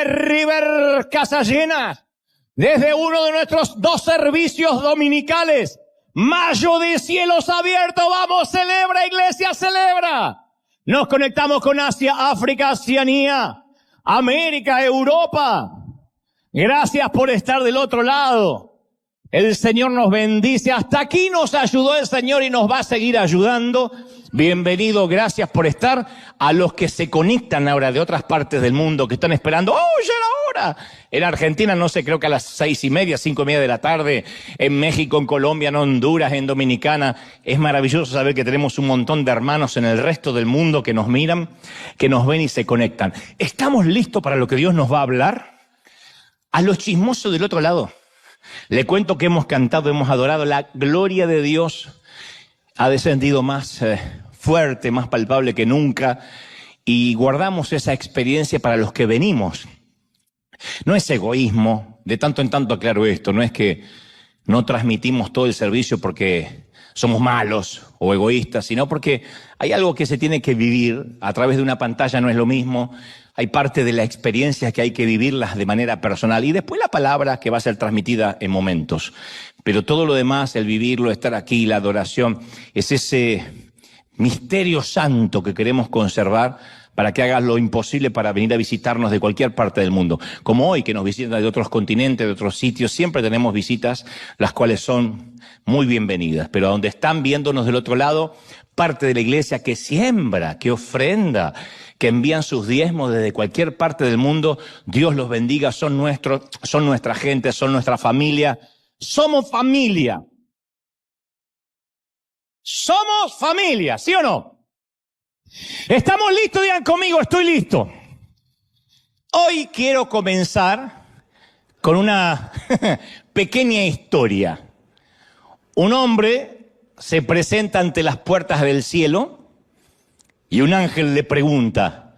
River Casa Llena, desde uno de nuestros 2 servicios dominicales. Mayo de cielos abiertos, vamos, celebra iglesia, celebra. Nos conectamos con Asia, África, Oceanía, América, Europa. Gracias por estar del otro lado. El Señor nos bendice. Hasta aquí nos ayudó el Señor y nos va a seguir ayudando. Bienvenido, gracias por estar. A los que se conectan ahora de otras partes del mundo, que están esperando, ¡oh, ya era hora! En Argentina, no sé, creo que a las 6:30, 5:30 de la tarde. En México, en Colombia, en Honduras, en Dominicana. Es maravilloso saber que tenemos un montón de hermanos en el resto del mundo que nos miran, que nos ven y se conectan. ¿Estamos listos para lo que Dios nos va a hablar? A los chismosos del otro lado, le cuento que hemos cantado, hemos adorado. La gloria de Dios ha descendido más fuerte, más palpable que nunca, y guardamos esa experiencia para los que venimos. No es egoísmo, de tanto en tanto aclaro esto, no es que no transmitimos todo el servicio porque somos malos o egoístas, sino porque hay algo que se tiene que vivir. A través de una pantalla no es lo mismo. Hay parte de la experiencia que hay que vivirlas de manera personal. Y después la palabra que va a ser transmitida en momentos. Pero todo lo demás, el vivirlo, estar aquí, la adoración, es ese misterio santo que queremos conservar para que hagas lo imposible para venir a visitarnos de cualquier parte del mundo. Como hoy, que nos visitan de otros continentes, de otros sitios, siempre tenemos visitas, las cuales son muy bienvenidas. Pero a donde están viéndonos del otro lado, parte de la iglesia que siembra, que ofrenda, que envían sus diezmos desde cualquier parte del mundo, Dios los bendiga, son nuestros, son nuestra gente, son nuestra familia. Somos familia. Somos familia, ¿sí o no? ¿Estamos listos? Digan conmigo, estoy listo. Hoy quiero comenzar con una pequeña historia. Un hombre se presenta ante las puertas del cielo y un ángel le pregunta,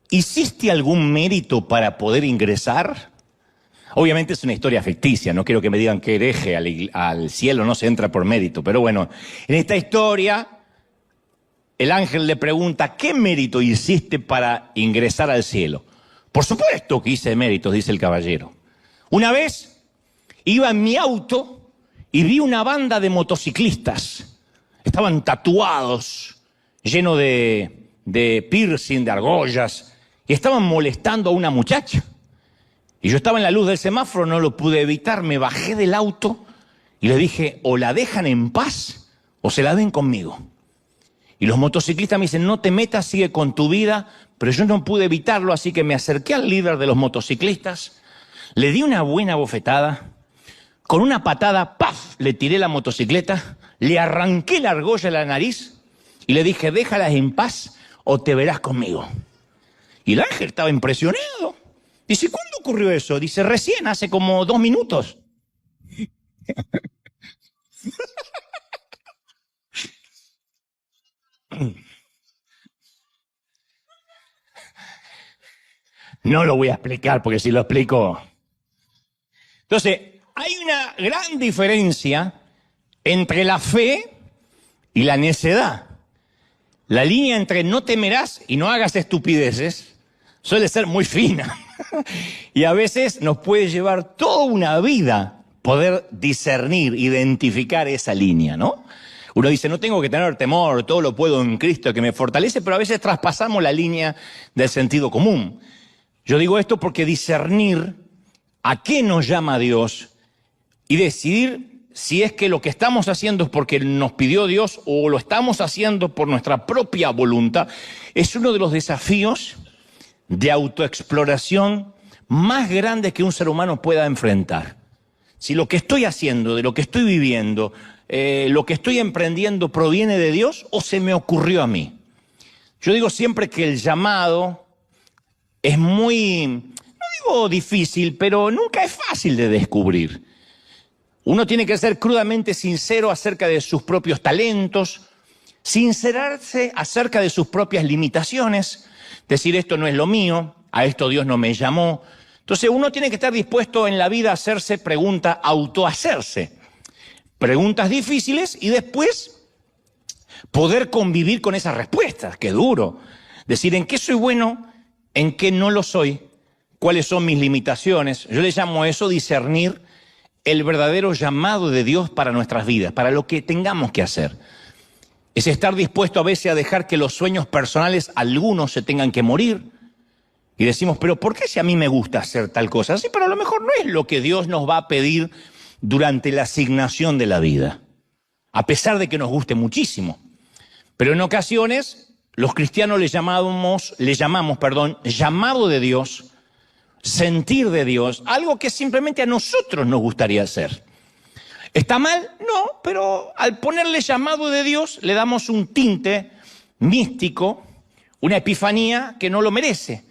¿hiciste algún mérito para poder ingresar? Obviamente es una historia ficticia, no quiero que me digan que hereje al cielo no se entra por mérito, pero bueno, en esta historia el ángel le pregunta, ¿qué mérito hiciste para ingresar al cielo? Por supuesto que hice méritos, dice el caballero. Una vez iba en mi auto y vi una banda de motociclistas. Estaban tatuados, llenos de piercing, de argollas, y estaban molestando a una muchacha. Y yo estaba en la luz del semáforo, no lo pude evitar, me bajé del auto y le dije, o la dejan en paz o se la den conmigo. Y los motociclistas me dicen, no te metas, sigue con tu vida, pero yo no pude evitarlo, así que me acerqué al líder de los motociclistas, le di una buena bofetada, con una patada, ¡paf!, le tiré la motocicleta, le arranqué la argolla de la nariz y le dije, déjalas en paz o te verás conmigo. Y el ángel estaba impresionado. Dice, ¿cuándo ocurrió eso? Dice, recién, hace como 2 minutos. No lo voy a explicar porque si lo explico... Entonces, hay una gran diferencia entre la fe y la necedad. La línea entre no temerás y no hagas estupideces suele ser muy fina. Y a veces nos puede llevar toda una vida poder discernir, identificar esa línea, ¿no? Uno dice, no tengo que tener temor, todo lo puedo en Cristo que me fortalece, pero a veces traspasamos la línea del sentido común. Yo digo esto porque discernir a qué nos llama Dios y decidir si es que lo que estamos haciendo es porque nos pidió Dios o lo estamos haciendo por nuestra propia voluntad, es uno de los desafíos de autoexploración más grandes que un ser humano pueda enfrentar. Si lo que estoy haciendo, de lo que estoy viviendo, lo que estoy emprendiendo proviene de Dios o se me ocurrió a mí. Yo digo siempre que el llamado es muy, no digo difícil, pero nunca es fácil de descubrir. Uno tiene que ser crudamente sincero acerca de sus propios talentos, sincerarse acerca de sus propias limitaciones, decir esto no es lo mío, a esto Dios no me llamó. Entonces uno tiene que estar dispuesto en la vida a hacerse preguntas, autohacerse preguntas difíciles y después poder convivir con esas respuestas. Qué duro. Decir en qué soy bueno, en qué no lo soy, cuáles son mis limitaciones. Yo le llamo a eso discernir el verdadero llamado de Dios para nuestras vidas, para lo que tengamos que hacer. Es estar dispuesto a veces a dejar que los sueños personales, algunos se tengan que morir. Y decimos, pero ¿por qué si a mí me gusta hacer tal cosa? Sí, pero a lo mejor no es lo que Dios nos va a pedir durante la asignación de la vida, a pesar de que nos guste muchísimo. Pero en ocasiones los cristianos le llamamos, llamado de Dios, sentir de Dios, algo que simplemente a nosotros nos gustaría hacer. ¿Está mal? No, pero al ponerle llamado de Dios le damos un tinte místico, una epifanía que no lo merece.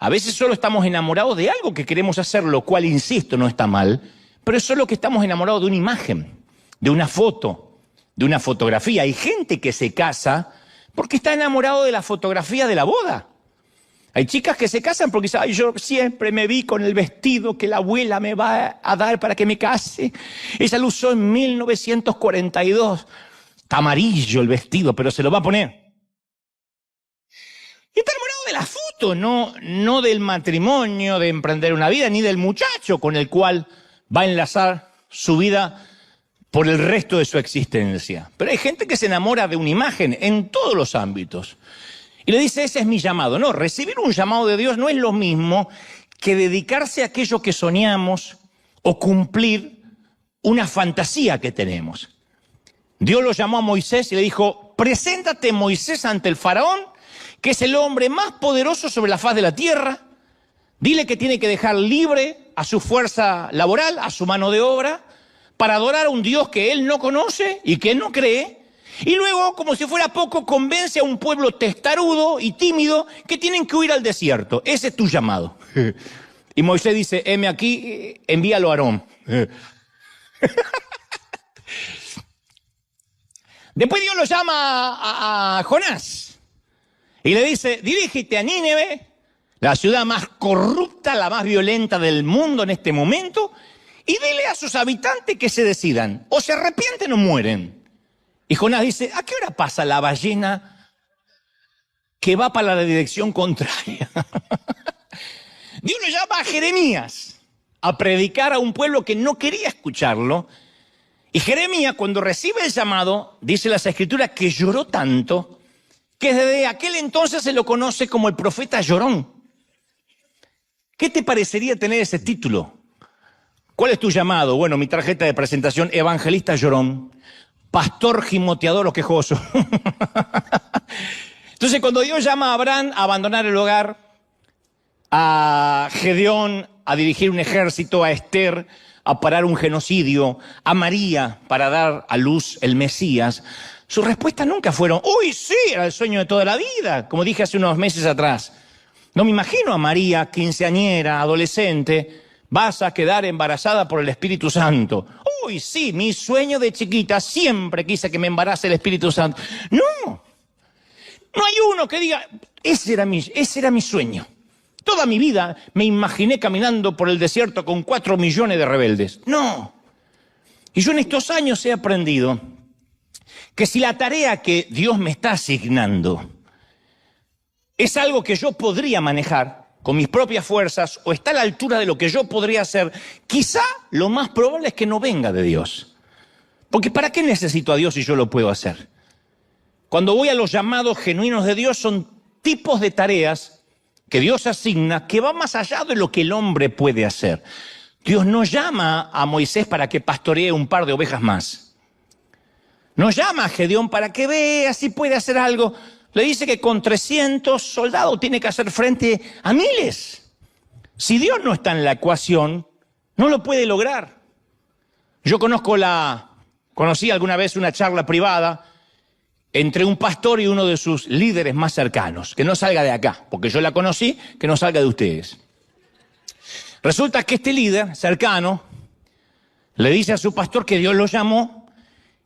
A veces solo estamos enamorados de algo que queremos hacer, lo cual, insisto, no está mal, pero es solo que estamos enamorados de una imagen, de una foto, de una fotografía. Hay gente que se casa porque está enamorado de la fotografía de la boda. Hay chicas que se casan porque dicen, ay, yo siempre me vi con el vestido que la abuela me va a dar para que me case. Ella lo usó en 1942. Está amarillo el vestido, pero se lo va a poner. Y está enamorado de la foto, no del matrimonio, de emprender una vida, ni del muchacho con el cual va a enlazar su vida por el resto de su existencia. Pero hay gente que se enamora de una imagen en todos los ámbitos. Y le dice, ese es mi llamado. No, recibir un llamado de Dios no es lo mismo que dedicarse a aquello que soñamos o cumplir una fantasía que tenemos. Dios lo llamó a Moisés y le dijo, preséntate, Moisés, ante el faraón, que es el hombre más poderoso sobre la faz de la tierra. Dile que tiene que dejar libre a su fuerza laboral, a su mano de obra, para adorar a un Dios que él no conoce y que él no cree. Y luego, como si fuera poco, convence a un pueblo testarudo y tímido que tienen que huir al desierto. Ese es tu llamado. Y Moisés dice, heme aquí, envíalo a Aarón. Después Dios lo llama a Jonás y le dice, dirígete a Nínive, la ciudad más corrupta, la más violenta del mundo en este momento, y dile a sus habitantes que se decidan, o se arrepienten o mueren. Y Jonás dice, ¿a qué hora pasa la ballena que va para la dirección contraria? Dios lo llama a Jeremías a predicar a un pueblo que no quería escucharlo. Y Jeremías, cuando recibe el llamado, dice las Escrituras que lloró tanto que desde aquel entonces se lo conoce como el profeta llorón. ¿Qué te parecería tener ese título? ¿Cuál es tu llamado? Bueno, mi tarjeta de presentación, evangelista llorón. Pastor gimoteador o quejoso. Entonces, cuando Dios llama a Abraham a abandonar el hogar, a Gedeón a dirigir un ejército, a Esther a parar un genocidio, a María para dar a luz el Mesías, sus respuestas nunca fueron, uy, sí, era el sueño de toda la vida, como dije hace unos meses atrás. No me imagino a María, quinceañera, adolescente, vas a quedar embarazada por el Espíritu Santo. Uy, sí, mi sueño de chiquita, siempre quise que me embarace el Espíritu Santo. No hay uno que diga, ese era mi sueño. Toda mi vida me imaginé caminando por el desierto con 4 millones de rebeldes. No. Y yo en estos años he aprendido que si la tarea que Dios me está asignando es algo que yo podría manejar con mis propias fuerzas o está a la altura de lo que yo podría hacer, quizá lo más probable es que no venga de Dios. Porque ¿para qué necesito a Dios si yo lo puedo hacer? Cuando voy a los llamados genuinos de Dios son tipos de tareas que Dios asigna que va más allá de lo que el hombre puede hacer. Dios no llama a Moisés para que pastoree un par de ovejas más. No llama a Gedeón para que vea si puede hacer algo. Le dice que con 300 soldados tiene que hacer frente a miles. Si Dios no está en la ecuación, no lo puede lograr. Yo conocí alguna vez una charla privada entre un pastor y uno de sus líderes más cercanos. Que no salga de acá, porque yo la conocí, que no salga de ustedes. Resulta que este líder cercano le dice a su pastor que Dios lo llamó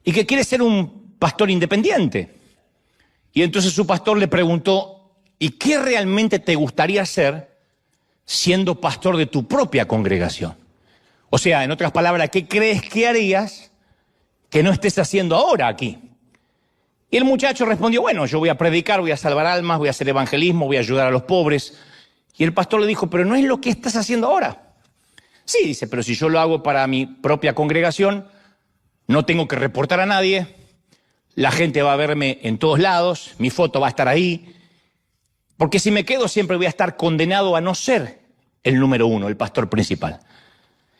y que quiere ser un pastor independiente. Y entonces su pastor le preguntó, ¿y qué realmente te gustaría hacer siendo pastor de tu propia congregación? O sea, en otras palabras, ¿qué crees que harías que no estés haciendo ahora aquí? Y el muchacho respondió, bueno, yo voy a predicar, voy a salvar almas, voy a hacer evangelismo, voy a ayudar a los pobres. Y el pastor le dijo, pero no es lo que estás haciendo ahora. Sí, dice, pero si yo lo hago para mi propia congregación, no tengo que reportar a nadie, la gente va a verme en todos lados, mi foto va a estar ahí, porque si me quedo siempre voy a estar condenado a no ser el número uno, el pastor principal.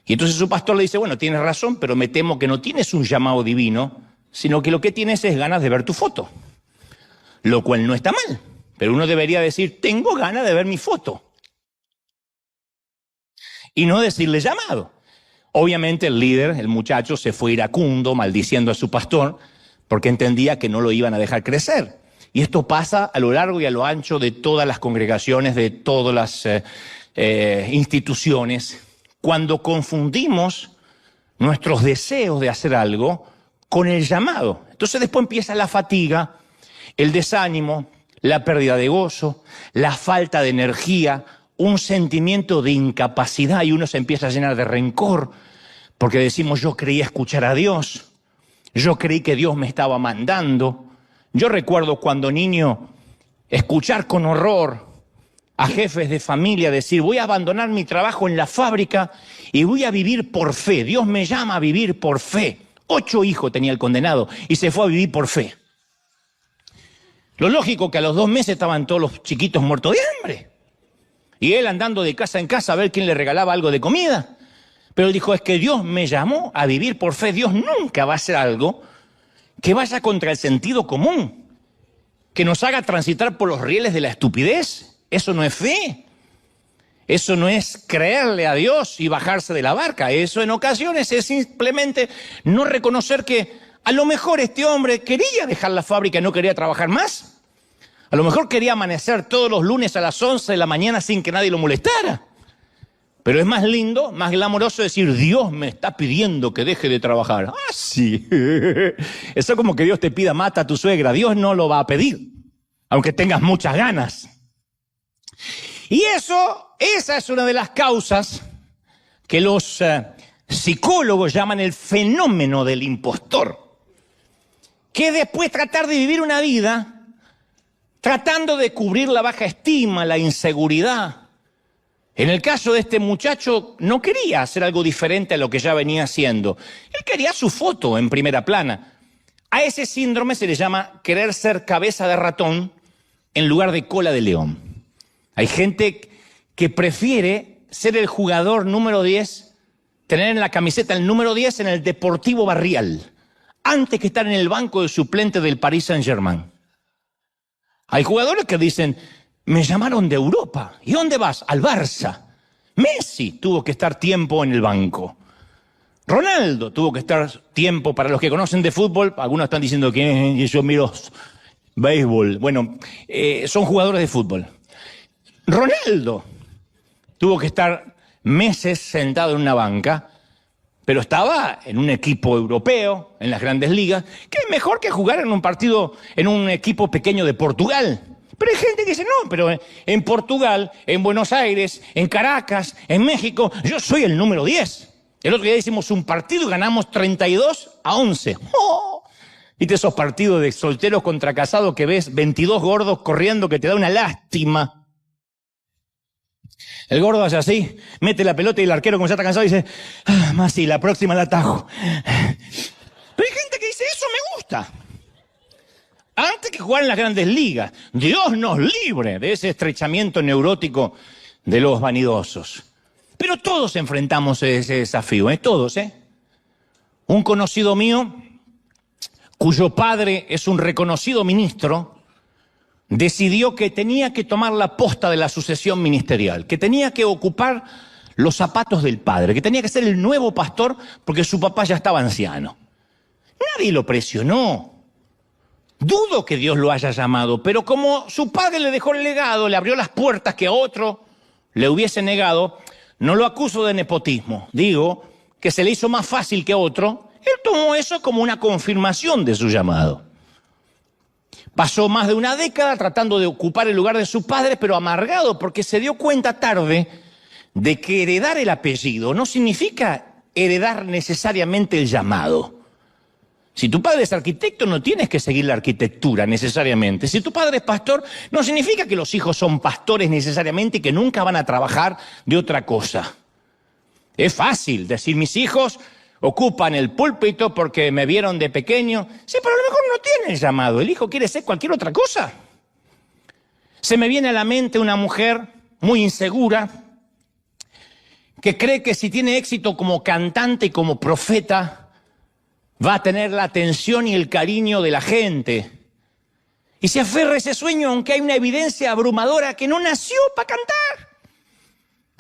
Y entonces su pastor le dice, bueno, tienes razón, pero me temo que no tienes un llamado divino, sino que lo que tienes es ganas de ver tu foto. Lo cual no está mal, pero uno debería decir, tengo ganas de ver mi foto. Y no decirle llamado. Obviamente el líder, el muchacho, se fue iracundo, maldiciendo a su pastor, porque entendía que no lo iban a dejar crecer. Y esto pasa a lo largo y a lo ancho de todas las congregaciones, de todas las instituciones, cuando confundimos nuestros deseos de hacer algo con el llamado. Entonces después empieza la fatiga, el desánimo, la pérdida de gozo, la falta de energía, un sentimiento de incapacidad y uno se empieza a llenar de rencor porque decimos yo creía escuchar a Dios, yo creí que Dios me estaba mandando. Yo recuerdo cuando niño escuchar con horror a jefes de familia decir voy a abandonar mi trabajo en la fábrica y voy a vivir por fe, Dios me llama a vivir por fe. 8 hijos tenía el condenado y se fue a vivir por fe. Lo lógico que a los 2 meses estaban todos los chiquitos muertos de hambre. Y él andando de casa en casa a ver quién le regalaba algo de comida. Pero él dijo, es que Dios me llamó a vivir por fe. Dios nunca va a hacer algo que vaya contra el sentido común, que nos haga transitar por los rieles de la estupidez. Eso no es fe. Eso no es creerle a Dios y bajarse de la barca. Eso en ocasiones es simplemente no reconocer que a lo mejor este hombre quería dejar la fábrica y no quería trabajar más. A lo mejor quería amanecer todos los lunes a las 11 de la mañana sin que nadie lo molestara. Pero es más lindo, más glamoroso decir, Dios me está pidiendo que deje de trabajar. Ah, sí. Eso es como que Dios te pida, mata a tu suegra. Dios no lo va a pedir, aunque tengas muchas ganas. Y esa es una de las causas que los psicólogos llaman el fenómeno del impostor. Que después tratar de vivir una vida tratando de cubrir la baja estima, la inseguridad. En el caso de este muchacho, no quería hacer algo diferente a lo que ya venía haciendo. Él quería su foto en primera plana. A ese síndrome se le llama querer ser cabeza de ratón en lugar de cola de león. Hay gente que prefiere ser el jugador número 10, tener en la camiseta el número 10 en el Deportivo Barrial, antes que estar en el banco de suplente del Paris Saint-Germain. Hay jugadores que dicen, me llamaron de Europa. ¿Y dónde vas? Al Barça. Messi tuvo que estar tiempo en el banco. Ronaldo tuvo que estar tiempo, para los que conocen de fútbol, algunos están diciendo que yo miro béisbol. Bueno, son jugadores de fútbol. Ronaldo tuvo que estar meses sentado en una banca, pero estaba en un equipo europeo, en las grandes ligas, que es mejor que jugar en un partido, en un equipo pequeño de Portugal. Pero hay gente que dice, no, pero en Portugal, en Buenos Aires, en Caracas, en México, yo soy el número 10. El otro día hicimos un partido y ganamos 32-11. ¡Oh! ¿Viste esos partidos de solteros contra casados que ves 22 gordos corriendo que te da una lástima? El gordo hace así, mete la pelota y el arquero, como ya está cansado, dice, más sí, la próxima la atajo. Pero hay gente que dice, eso me gusta. Antes que jugar en las grandes ligas, Dios nos libre de ese estrechamiento neurótico de los vanidosos. Pero todos enfrentamos ese desafío, todos, Un conocido mío, cuyo padre es un reconocido ministro, decidió que tenía que tomar la posta de la sucesión ministerial, que tenía que ocupar los zapatos del padre, que tenía que ser el nuevo pastor porque su papá ya estaba anciano. Nadie lo presionó. Dudo que Dios lo haya llamado, pero como su padre le dejó el legado, le abrió las puertas que a otro le hubiese negado, no lo acuso de nepotismo. Digo que se le hizo más fácil que a otro. Él tomó eso como una confirmación de su llamado. Pasó más de una década tratando de ocupar el lugar de su padre, pero amargado porque se dio cuenta tarde de que heredar el apellido no significa heredar necesariamente el llamado. Si tu padre es arquitecto, no tienes que seguir la arquitectura necesariamente. Si tu padre es pastor, no significa que los hijos son pastores necesariamente y que nunca van a trabajar de otra cosa. Es fácil decir, mis hijos ocupan el púlpito porque me vieron de pequeño. Sí, pero a lo mejor no tiene el llamado. El hijo quiere ser cualquier otra cosa. Se me viene a la mente una mujer muy insegura que cree que si tiene éxito como cantante y como profeta, va a tener la atención y el cariño de la gente. Y se aferra a ese sueño, aunque hay una evidencia abrumadora que no nació para cantar.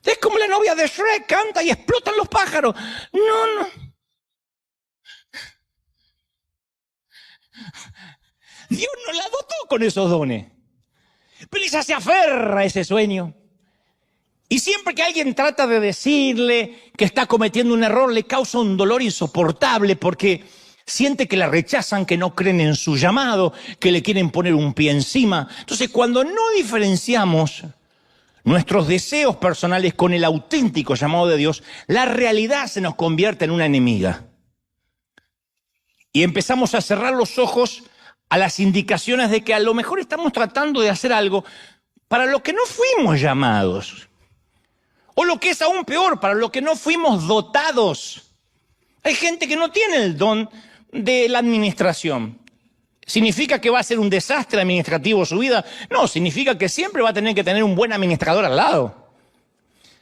Es como la novia de Shrek, canta y explotan los pájaros. No. Dios no la dotó con esos dones. Pero ella se aferra a ese sueño. Y siempre que alguien trata de decirle que está cometiendo un error, le causa un dolor insoportable porque siente que la rechazan, que no creen en su llamado, que le quieren poner un pie encima. Entonces, cuando no diferenciamos nuestros deseos personales con el auténtico llamado de Dios, la realidad se nos convierte en una enemiga. Y empezamos a cerrar los ojos a las indicaciones de que a lo mejor estamos tratando de hacer algo para lo que no fuimos llamados. O lo que es aún peor, para lo que no fuimos dotados. Hay gente que no tiene el don de la administración. ¿Significa que va a ser un desastre administrativo su vida? No, significa que siempre va a tener que tener un buen administrador al lado.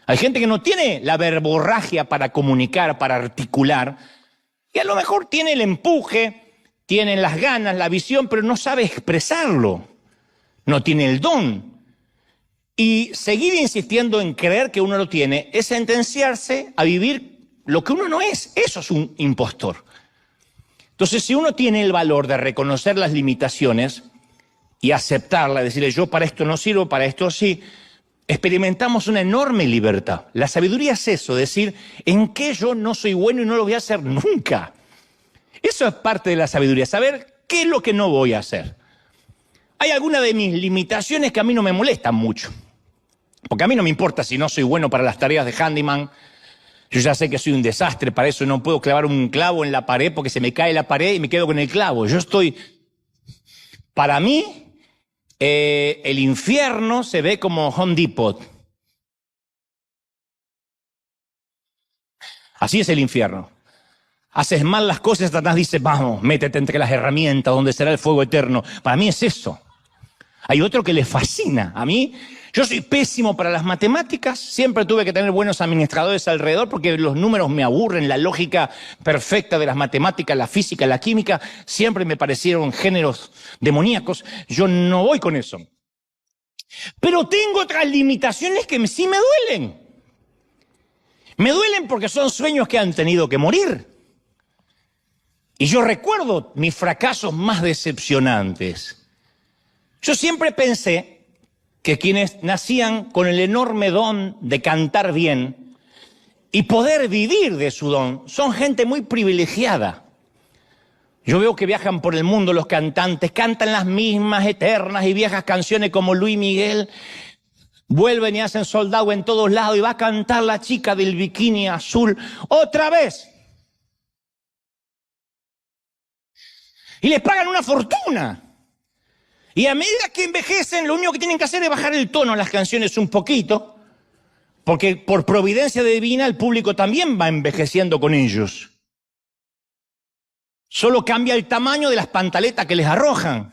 Hay gente que no tiene la verborragia para comunicar, para articular, y a lo mejor tiene el empuje, tiene las ganas, la visión, pero no sabe expresarlo. No tiene el don. Y seguir insistiendo en creer que uno lo tiene es sentenciarse a vivir lo que uno no es. Eso es un impostor. Entonces, si uno tiene el valor de reconocer las limitaciones y aceptarlas, decirle, yo para esto no sirvo, para esto sí, experimentamos una enorme libertad. La sabiduría es eso, decir, en qué yo no soy bueno y no lo voy a hacer nunca. Eso es parte de la sabiduría, saber qué es lo que no voy a hacer. Hay algunas de mis limitaciones que a mí no me molestan mucho. Porque a mí no me importa si no soy bueno para las tareas de handyman. Yo ya sé que soy un desastre, para eso no puedo clavar un clavo en la pared porque se me cae la pared y me quedo con el clavo. Para mí, el infierno se ve como Home Depot. Así es el infierno. Haces mal las cosas, Satanás dice, vamos, métete entre las herramientas donde será el fuego eterno. Para mí es eso. Hay otro que le fascina. A mí, yo soy pésimo para las matemáticas. Siempre tuve que tener buenos administradores alrededor porque los números me aburren. La lógica perfecta de las matemáticas, la física, la química, siempre me parecieron géneros demoníacos. Yo no voy con eso. Pero tengo otras limitaciones que sí me duelen. Me duelen porque son sueños que han tenido que morir. Y yo recuerdo mis fracasos más decepcionantes. Yo siempre pensé que quienes nacían con el enorme don de cantar bien y poder vivir de su don son gente muy privilegiada. Yo veo que viajan por el mundo los cantantes, cantan las mismas eternas y viejas canciones como Luis Miguel, vuelven y hacen sold out en todos lados y va a cantar la chica del bikini azul otra vez. Y les pagan una fortuna. Y a medida que envejecen, lo único que tienen que hacer es bajar el tono a las canciones un poquito, porque por providencia divina el público también va envejeciendo con ellos. Solo cambia el tamaño de las pantaletas que les arrojan.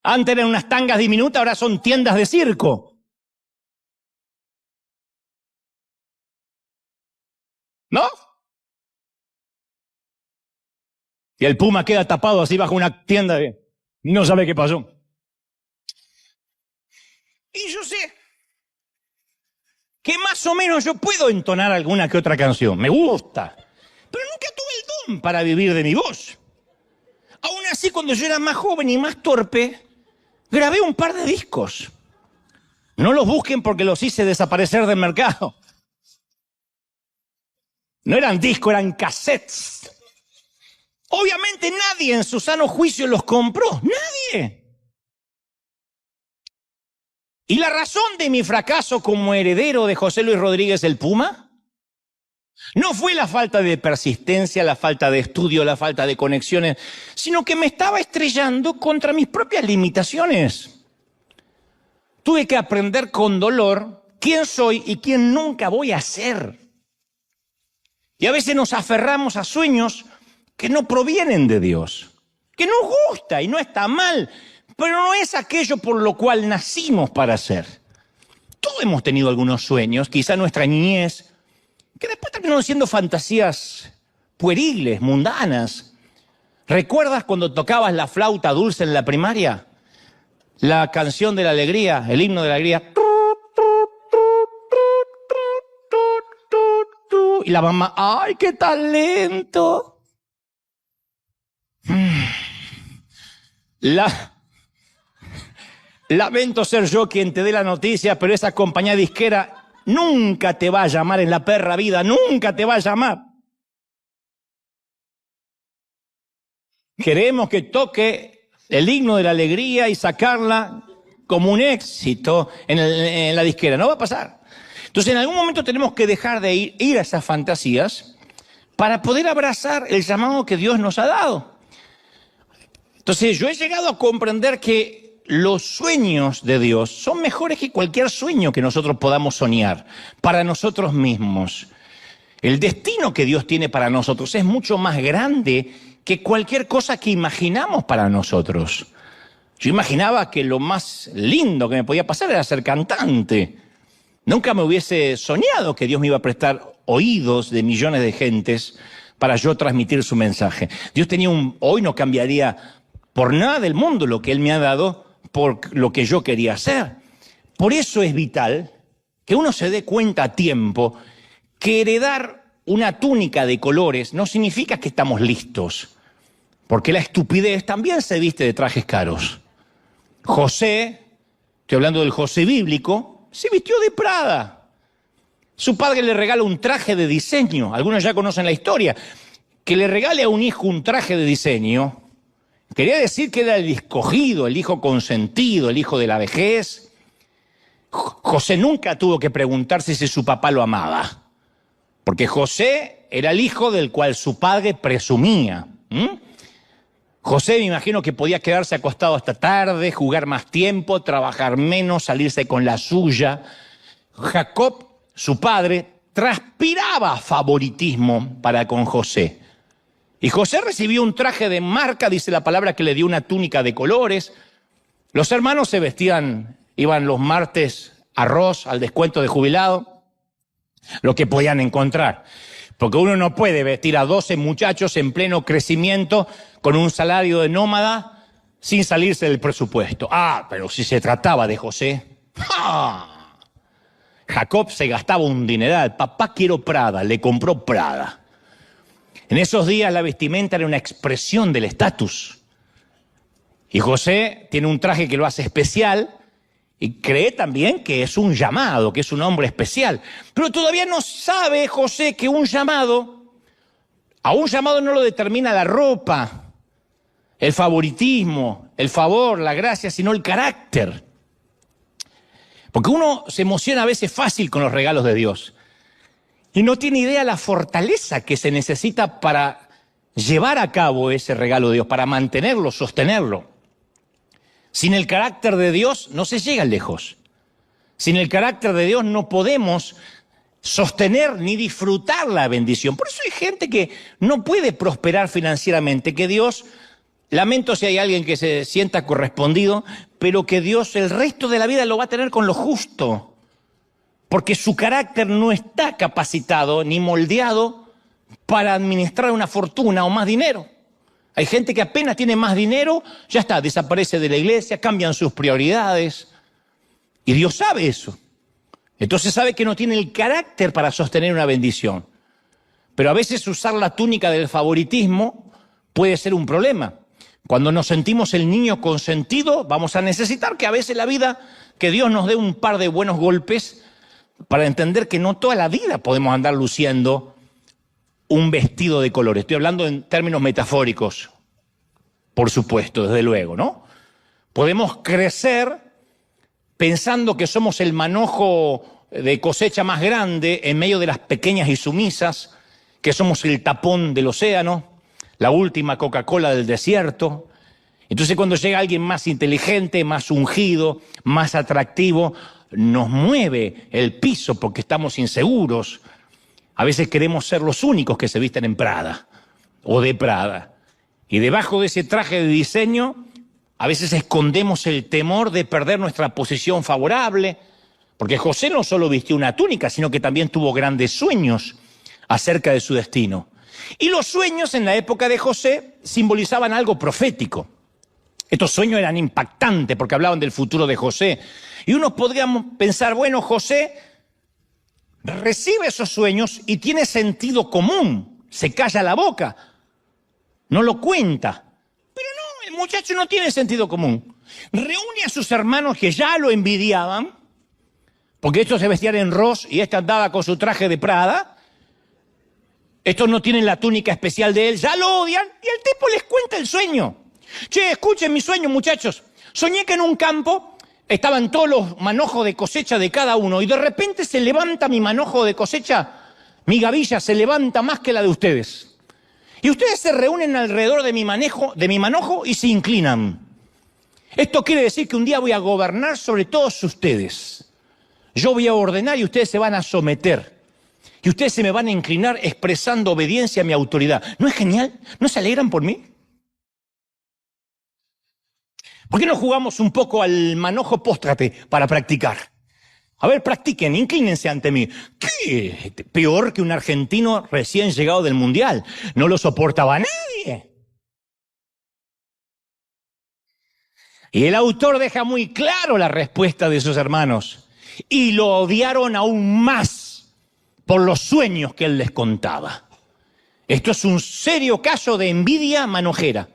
Antes eran unas tangas diminutas, ahora son tiendas de circo. ¿No? Y el puma queda tapado así bajo una tienda de... no sabe qué pasó. Y yo sé que más o menos yo puedo entonar alguna que otra canción. Me gusta. Pero nunca tuve el don para vivir de mi voz. Aún así, cuando yo era más joven y más torpe, grabé un par de discos. No los busquen porque los hice desaparecer del mercado. No eran discos, eran cassettes. Obviamente nadie en su sano juicio los compró. ¡Nadie! ¿Y la razón de mi fracaso como heredero de José Luis Rodríguez el Puma? No fue la falta de persistencia, la falta de estudio, la falta de conexiones, sino que me estaba estrellando contra mis propias limitaciones. Tuve que aprender con dolor quién soy y quién nunca voy a ser. Y a veces nos aferramos a sueños que no provienen de Dios, que nos gusta y no está mal, pero no es aquello por lo cual nacimos para ser. Todos hemos tenido algunos sueños, quizá en nuestra niñez, que después terminaron siendo fantasías pueriles, mundanas. ¿Recuerdas cuando tocabas la flauta dulce en la primaria? La canción de la alegría, el himno de la alegría. Y la mamá, ¡ay, qué talento! Lamento ser yo quien te dé la noticia, pero esa compañía disquera nunca te va a llamar en la perra vida, nunca te va a llamar. Queremos que toque el himno de la alegría y sacarla como un éxito en la disquera. No va a pasar. Entonces, en algún momento tenemos que dejar de ir a esas fantasías para poder abrazar el llamado que Dios nos ha dado. Entonces, yo he llegado a comprender que los sueños de Dios son mejores que cualquier sueño que nosotros podamos soñar para nosotros mismos. El destino que Dios tiene para nosotros es mucho más grande que cualquier cosa que imaginamos para nosotros. Yo imaginaba que lo más lindo que me podía pasar era ser cantante. Nunca me hubiese soñado que Dios me iba a prestar oídos de millones de gentes para yo transmitir su mensaje. Dios tenía hoy no cambiaría por nada del mundo lo que Él me ha dado por lo que yo quería hacer. Por eso es vital que uno se dé cuenta a tiempo que heredar una túnica de colores no significa que estamos listos, porque la estupidez también se viste de trajes caros. José, estoy hablando del José bíblico, se vistió de Prada. Su padre le regala un traje de diseño. Algunos ya conocen la historia. Que le regale a un hijo un traje de diseño quería decir que era el escogido, el hijo consentido, el hijo de la vejez. José nunca tuvo que preguntarse si su papá lo amaba, porque José era el hijo del cual su padre presumía. José, me imagino que podía quedarse acostado hasta tarde, jugar más tiempo, trabajar menos, salirse con la suya. Jacob, su padre, transpiraba favoritismo para con José. Y José recibió un traje de marca, dice la palabra, que le dio una túnica de colores. Los hermanos se vestían, iban los martes arroz al descuento de jubilado, lo que podían encontrar. Porque uno no puede vestir a 12 muchachos en pleno crecimiento con un salario de nómada sin salirse del presupuesto. Pero si se trataba de José, Jacob se gastaba un dineral. Papá, quiero Prada, le compró Prada. En esos días la vestimenta era una expresión del estatus. Y José tiene un traje que lo hace especial y cree también que es un llamado, que es un hombre especial. Pero todavía no sabe José que a un llamado no lo determina la ropa, el favoritismo, el favor, la gracia, sino el carácter. Porque uno se emociona a veces fácil con los regalos de Dios y no tiene idea la fortaleza que se necesita para llevar a cabo ese regalo de Dios, para mantenerlo, sostenerlo. Sin el carácter de Dios no se llega lejos. Sin el carácter de Dios no podemos sostener ni disfrutar la bendición. Por eso hay gente que no puede prosperar financieramente, que Dios, lamento si hay alguien que se sienta correspondido, pero que Dios el resto de la vida lo va a tener con lo justo, porque su carácter no está capacitado ni moldeado para administrar una fortuna o más dinero. Hay gente que apenas tiene más dinero, ya está, desaparece de la iglesia, cambian sus prioridades. Y Dios sabe eso. Entonces sabe que no tiene el carácter para sostener una bendición. Pero a veces usar la túnica del favoritismo puede ser un problema. Cuando nos sentimos el niño consentido, vamos a necesitar que a veces la vida, que Dios nos dé un par de buenos golpes para entender que no toda la vida podemos andar luciendo un vestido de colores. Estoy hablando en términos metafóricos, por supuesto, desde luego, ¿no? Podemos crecer pensando que somos el manojo de cosecha más grande en medio de las pequeñas y sumisas, que somos el tapón del océano, la última Coca-Cola del desierto. Entonces cuando llega alguien más inteligente, más ungido, más atractivo, nos mueve el piso porque estamos inseguros. A veces queremos ser los únicos que se visten en Prada o de Prada. Y debajo de ese traje de diseño, a veces escondemos el temor de perder nuestra posición favorable, porque José no solo vistió una túnica, sino que también tuvo grandes sueños acerca de su destino. Y los sueños en la época de José simbolizaban algo profético. Estos sueños eran impactantes porque hablaban del futuro de José. Y uno podríamos pensar, bueno, José recibe esos sueños y tiene sentido común, se calla la boca, no lo cuenta. Pero no, el muchacho no tiene sentido común. Reúne a sus hermanos que ya lo envidiaban, porque estos se vestían en ros y este andaba con su traje de Prada. Estos no tienen la túnica especial de él, ya lo odian, y el tipo les cuenta el sueño. Che, escuchen mi sueño, muchachos. Soñé que en un campo estaban todos los manojos de cosecha de cada uno, y de repente se levanta mi manojo de cosecha, mi gavilla se levanta más que la de ustedes. Y ustedes se reúnen alrededor de mi manojo y se inclinan. Esto quiere decir que un día voy a gobernar sobre todos ustedes. Yo voy a ordenar y ustedes se van a someter. Y ustedes se me van a inclinar expresando obediencia a mi autoridad. ¿No es genial? ¿No se alegran por mí? ¿Por qué no jugamos un poco al manojo póstrate para practicar? A ver, practiquen, inclínense ante mí. ¿Qué? Peor que un argentino recién llegado del Mundial. No lo soportaba nadie. Y el autor deja muy claro la respuesta de sus hermanos. Y lo odiaron aún más por los sueños que él les contaba. Esto es un serio caso de envidia manojera.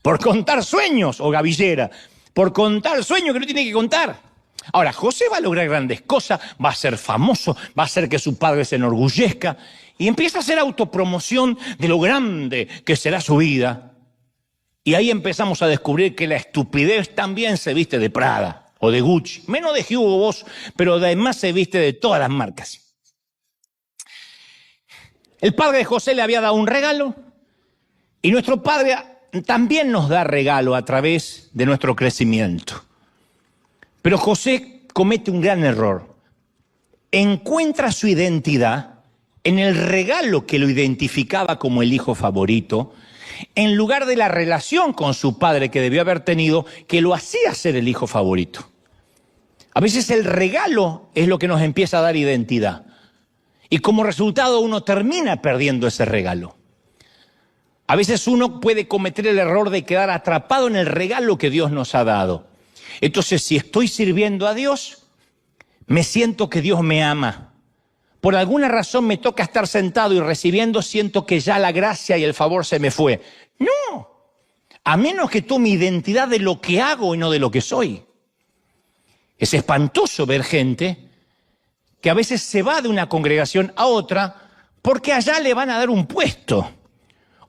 Por contar sueños, o gavillera, por contar sueños que no tiene que contar. Ahora, José va a lograr grandes cosas, va a ser famoso, va a hacer que su padre se enorgullezca, y empieza a hacer autopromoción de lo grande que será su vida. Y ahí empezamos a descubrir que la estupidez también se viste de Prada o de Gucci, menos de Hugo Boss, pero además se viste de todas las marcas. El padre de José le había dado un regalo, y nuestro padre también nos da regalo a través de nuestro crecimiento. Pero José comete un gran error. Encuentra su identidad en el regalo que lo identificaba como el hijo favorito, en lugar de la relación con su padre que debió haber tenido, que lo hacía ser el hijo favorito. A veces el regalo es lo que nos empieza a dar identidad. Y como resultado uno termina perdiendo ese regalo. A veces uno puede cometer el error de quedar atrapado en el regalo que Dios nos ha dado. Entonces, si estoy sirviendo a Dios, me siento que Dios me ama. Por alguna razón me toca estar sentado y recibiendo, siento que ya la gracia y el favor se me fue. No, a menos que tome identidad de lo que hago y no de lo que soy. Es espantoso ver gente que a veces se va de una congregación a otra porque allá le van a dar un puesto.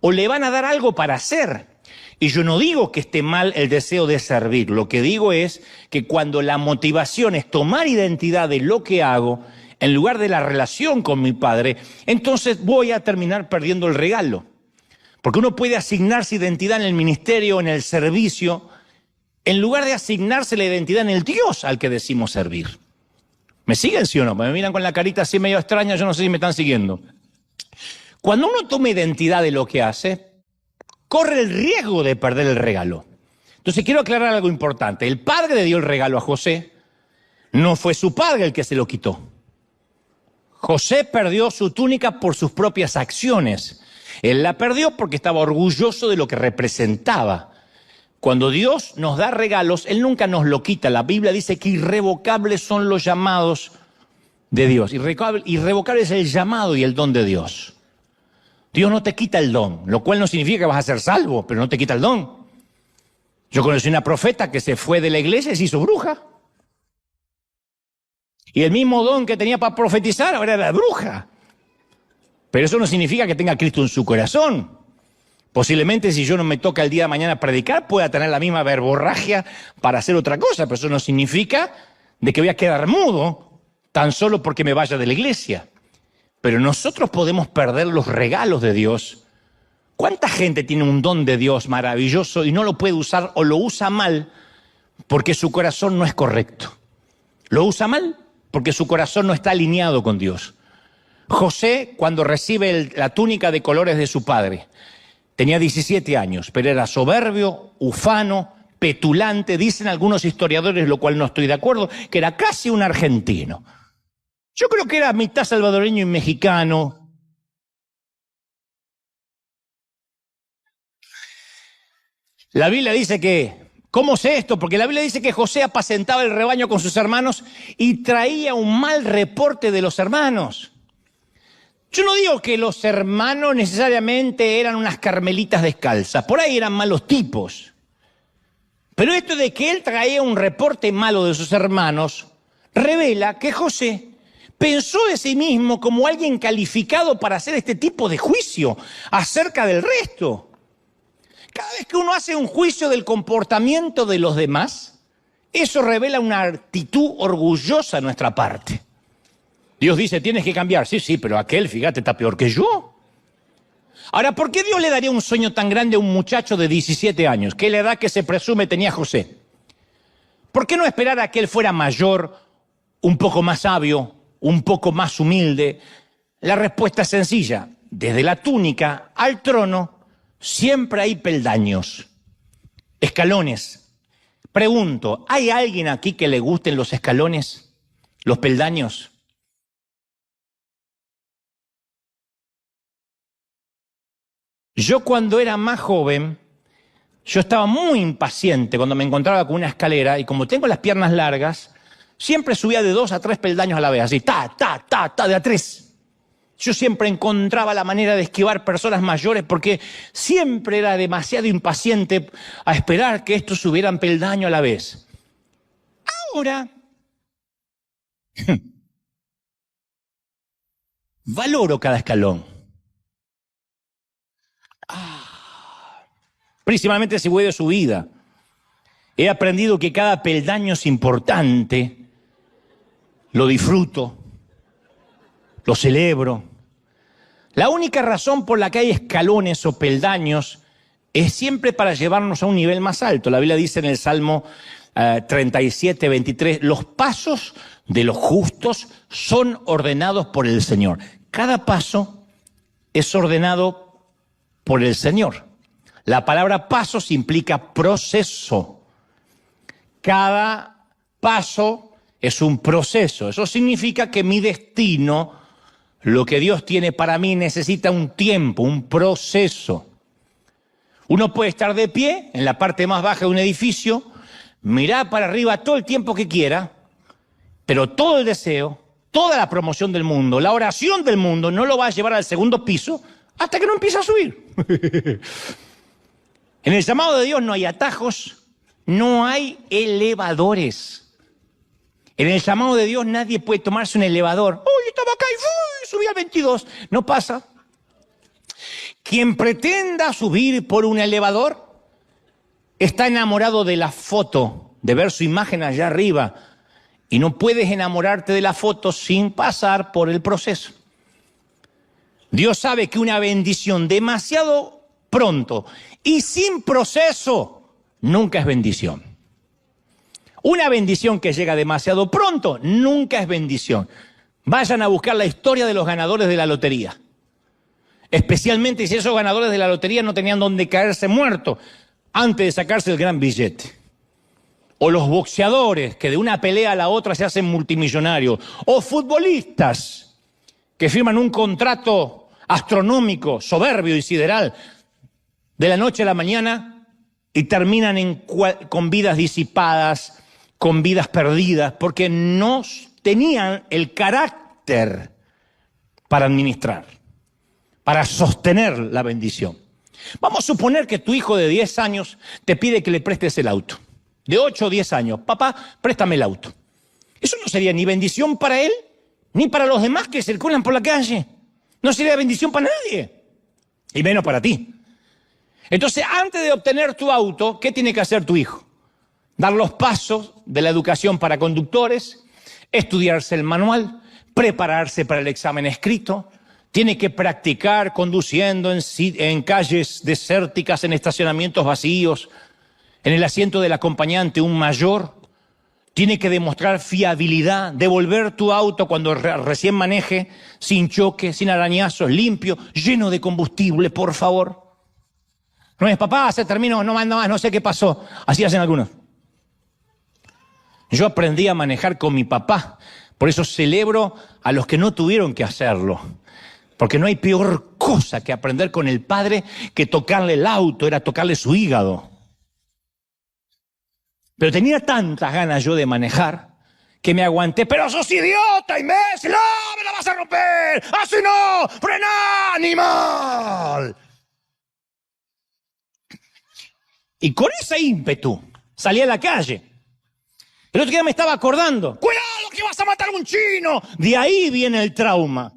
O le van a dar algo para hacer. Y yo no digo que esté mal el deseo de servir. Lo que digo es que cuando la motivación es tomar identidad de lo que hago, en lugar de la relación con mi padre, entonces voy a terminar perdiendo el regalo. Porque uno puede asignarse identidad en el ministerio, en el servicio, en lugar de asignarse la identidad en el Dios al que decimos servir. ¿Me siguen, sí o no? Me miran con la carita así medio extraña, yo no sé si me están siguiendo. Cuando uno toma identidad de lo que hace, corre el riesgo de perder el regalo. Entonces quiero aclarar algo importante. El padre le dio el regalo a José, no fue su padre el que se lo quitó. José perdió su túnica por sus propias acciones. Él la perdió porque estaba orgulloso de lo que representaba. Cuando Dios nos da regalos, Él nunca nos lo quita. La Biblia dice que irrevocables son los llamados de Dios. Irrevocable es el llamado y el don de Dios. Dios no te quita el don, lo cual no significa que vas a ser salvo, pero no te quita el don. Yo conocí una profeta que se fue de la iglesia y se hizo bruja. Y el mismo don que tenía para profetizar ahora era bruja. Pero eso no significa que tenga a Cristo en su corazón. Posiblemente si yo no me toca el día de mañana predicar, pueda tener la misma verborragia para hacer otra cosa, pero eso no significa de que voy a quedar mudo tan solo porque me vaya de la iglesia. Pero nosotros podemos perder los regalos de Dios. ¿Cuánta gente tiene un don de Dios maravilloso y no lo puede usar o lo usa mal porque su corazón no es correcto? Lo usa mal porque su corazón no está alineado con Dios. José, cuando recibe la túnica de colores de su padre, tenía 17 años, pero era soberbio, ufano, petulante. Dicen algunos historiadores, lo cual no estoy de acuerdo, que era casi un argentino. Yo creo que era mitad salvadoreño y mexicano. La Biblia dice que, ¿cómo sé esto? Porque la Biblia dice que José apacentaba el rebaño con sus hermanos y traía un mal reporte de los hermanos. Yo no digo que los hermanos necesariamente eran unas carmelitas descalzas, por ahí eran malos tipos. Pero esto de que él traía un reporte malo de sus hermanos, revela que José pensó de sí mismo como alguien calificado para hacer este tipo de juicio acerca del resto. Cada vez que uno hace un juicio del comportamiento de los demás, eso revela una actitud orgullosa de nuestra parte. Dios dice, tienes que cambiar. Sí, pero aquel, fíjate, está peor que yo. Ahora, ¿por qué Dios le daría un sueño tan grande a un muchacho de 17 años? ¿Qué es la edad que se presume tenía José? ¿Por qué no esperar a que él fuera mayor, un poco más sabio, un poco más humilde? La respuesta es sencilla. Desde la túnica al trono siempre hay peldaños, escalones. Pregunto, ¿hay alguien aquí que le gusten los escalones, los peldaños? Yo cuando era más joven, yo estaba muy impaciente cuando me encontraba con una escalera y como tengo las piernas largas, siempre subía de 2 a 3 peldaños a la vez, así, de a 3. Yo siempre encontraba la manera de esquivar personas mayores porque siempre era demasiado impaciente a esperar que estos subieran peldaño a la vez. Ahora, valoro cada escalón. Principalmente si voy de subida. He aprendido que cada peldaño es importante, lo disfruto, lo celebro. La única razón por la que hay escalones o peldaños es siempre para llevarnos a un nivel más alto. La Biblia dice en el Salmo 37, 23, los pasos de los justos son ordenados por el Señor. Cada paso es ordenado por el Señor. La palabra pasos implica proceso. Cada paso es un proceso. Eso significa que mi destino, lo que Dios tiene para mí, necesita un tiempo, un proceso. Uno puede estar de pie en la parte más baja de un edificio, mirar para arriba todo el tiempo que quiera, pero todo el deseo, toda la promoción del mundo, la oración del mundo no lo va a llevar al segundo piso hasta que no empiece a subir. En el llamado de Dios no hay atajos, no hay elevadores. En el llamado de Dios nadie puede tomarse un elevador. ¡Uy, estaba acá y subí al 22! No pasa. Quien pretenda subir por un elevador está enamorado de la foto, de ver su imagen allá arriba. Y no puedes enamorarte de la foto sin pasar por el proceso. Dios sabe que una bendición demasiado pronto y sin proceso nunca es bendición. Una bendición que llega demasiado pronto nunca es bendición. Vayan a buscar la historia de los ganadores de la lotería. Especialmente si esos ganadores de la lotería no tenían donde caerse muertos antes de sacarse el gran billete. O los boxeadores que de una pelea a la otra se hacen multimillonarios. O futbolistas que firman un contrato astronómico, soberbio y sideral de la noche a la mañana y terminan con vidas disipadas, con vidas perdidas, porque no tenían el carácter para administrar, para sostener la bendición. Vamos a suponer que tu hijo de 10 años te pide que le prestes el auto. De 8 o 10 años, papá, préstame el auto. Eso no sería ni bendición para él, ni para los demás que circulan por la calle. No sería bendición para nadie, y menos para ti. Entonces, antes de obtener tu auto, ¿qué tiene que hacer tu hijo? Dar los pasos de la educación para conductores, estudiarse el manual, prepararse para el examen escrito, tiene que practicar conduciendo en calles desérticas, en estacionamientos vacíos, en el asiento del acompañante un mayor, tiene que demostrar fiabilidad, devolver tu auto cuando recién maneje, sin choque, sin arañazos, limpio, lleno de combustible, por favor. No es, papá, se terminó, no manda más, no sé qué pasó. Así hacen algunos. Yo aprendí a manejar con mi papá, por eso celebro a los que no tuvieron que hacerlo. Porque no hay peor cosa que aprender con el padre que tocarle el auto, era tocarle su hígado. Pero tenía tantas ganas yo de manejar que me aguanté. ¡Pero sos idiota, imbécil! ¡No, me la vas a romper! ¡Así no! ¡Frená, animal! Y con ese ímpetu salí a la calle. El otro día me estaba acordando. ¡Cuidado que vas a matar a un chino! De ahí viene el trauma.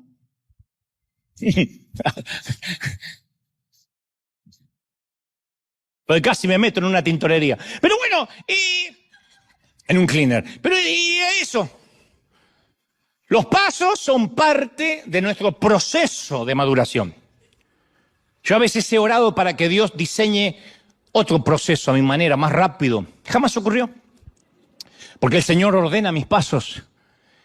Porque casi me meto en una tintorería. Pero bueno, en un cleaner. Pero y eso. Los pasos son parte de nuestro proceso de maduración. Yo a veces he orado para que Dios diseñe otro proceso a mi manera, más rápido. Jamás ocurrió. Porque el Señor ordena mis pasos.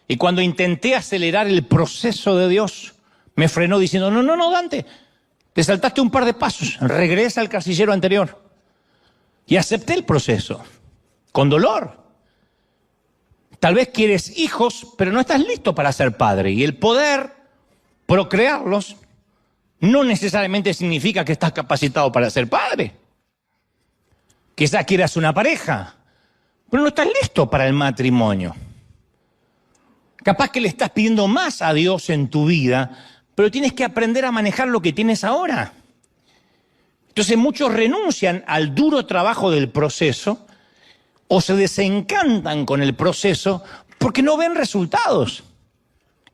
Y cuando intenté acelerar el proceso de Dios, me frenó diciendo, no, Dante, te saltaste un par de pasos, regresa al casillero anterior. Y acepté el proceso, con dolor. Tal vez quieres hijos, pero no estás listo para ser padre. Y el poder procrearlos no necesariamente significa que estás capacitado para ser padre. Quizás quieras una pareja, pero no estás listo para el matrimonio. Capaz que le estás pidiendo más a Dios en tu vida, pero tienes que aprender a manejar lo que tienes ahora. Entonces muchos renuncian al duro trabajo del proceso o se desencantan con el proceso porque no ven resultados.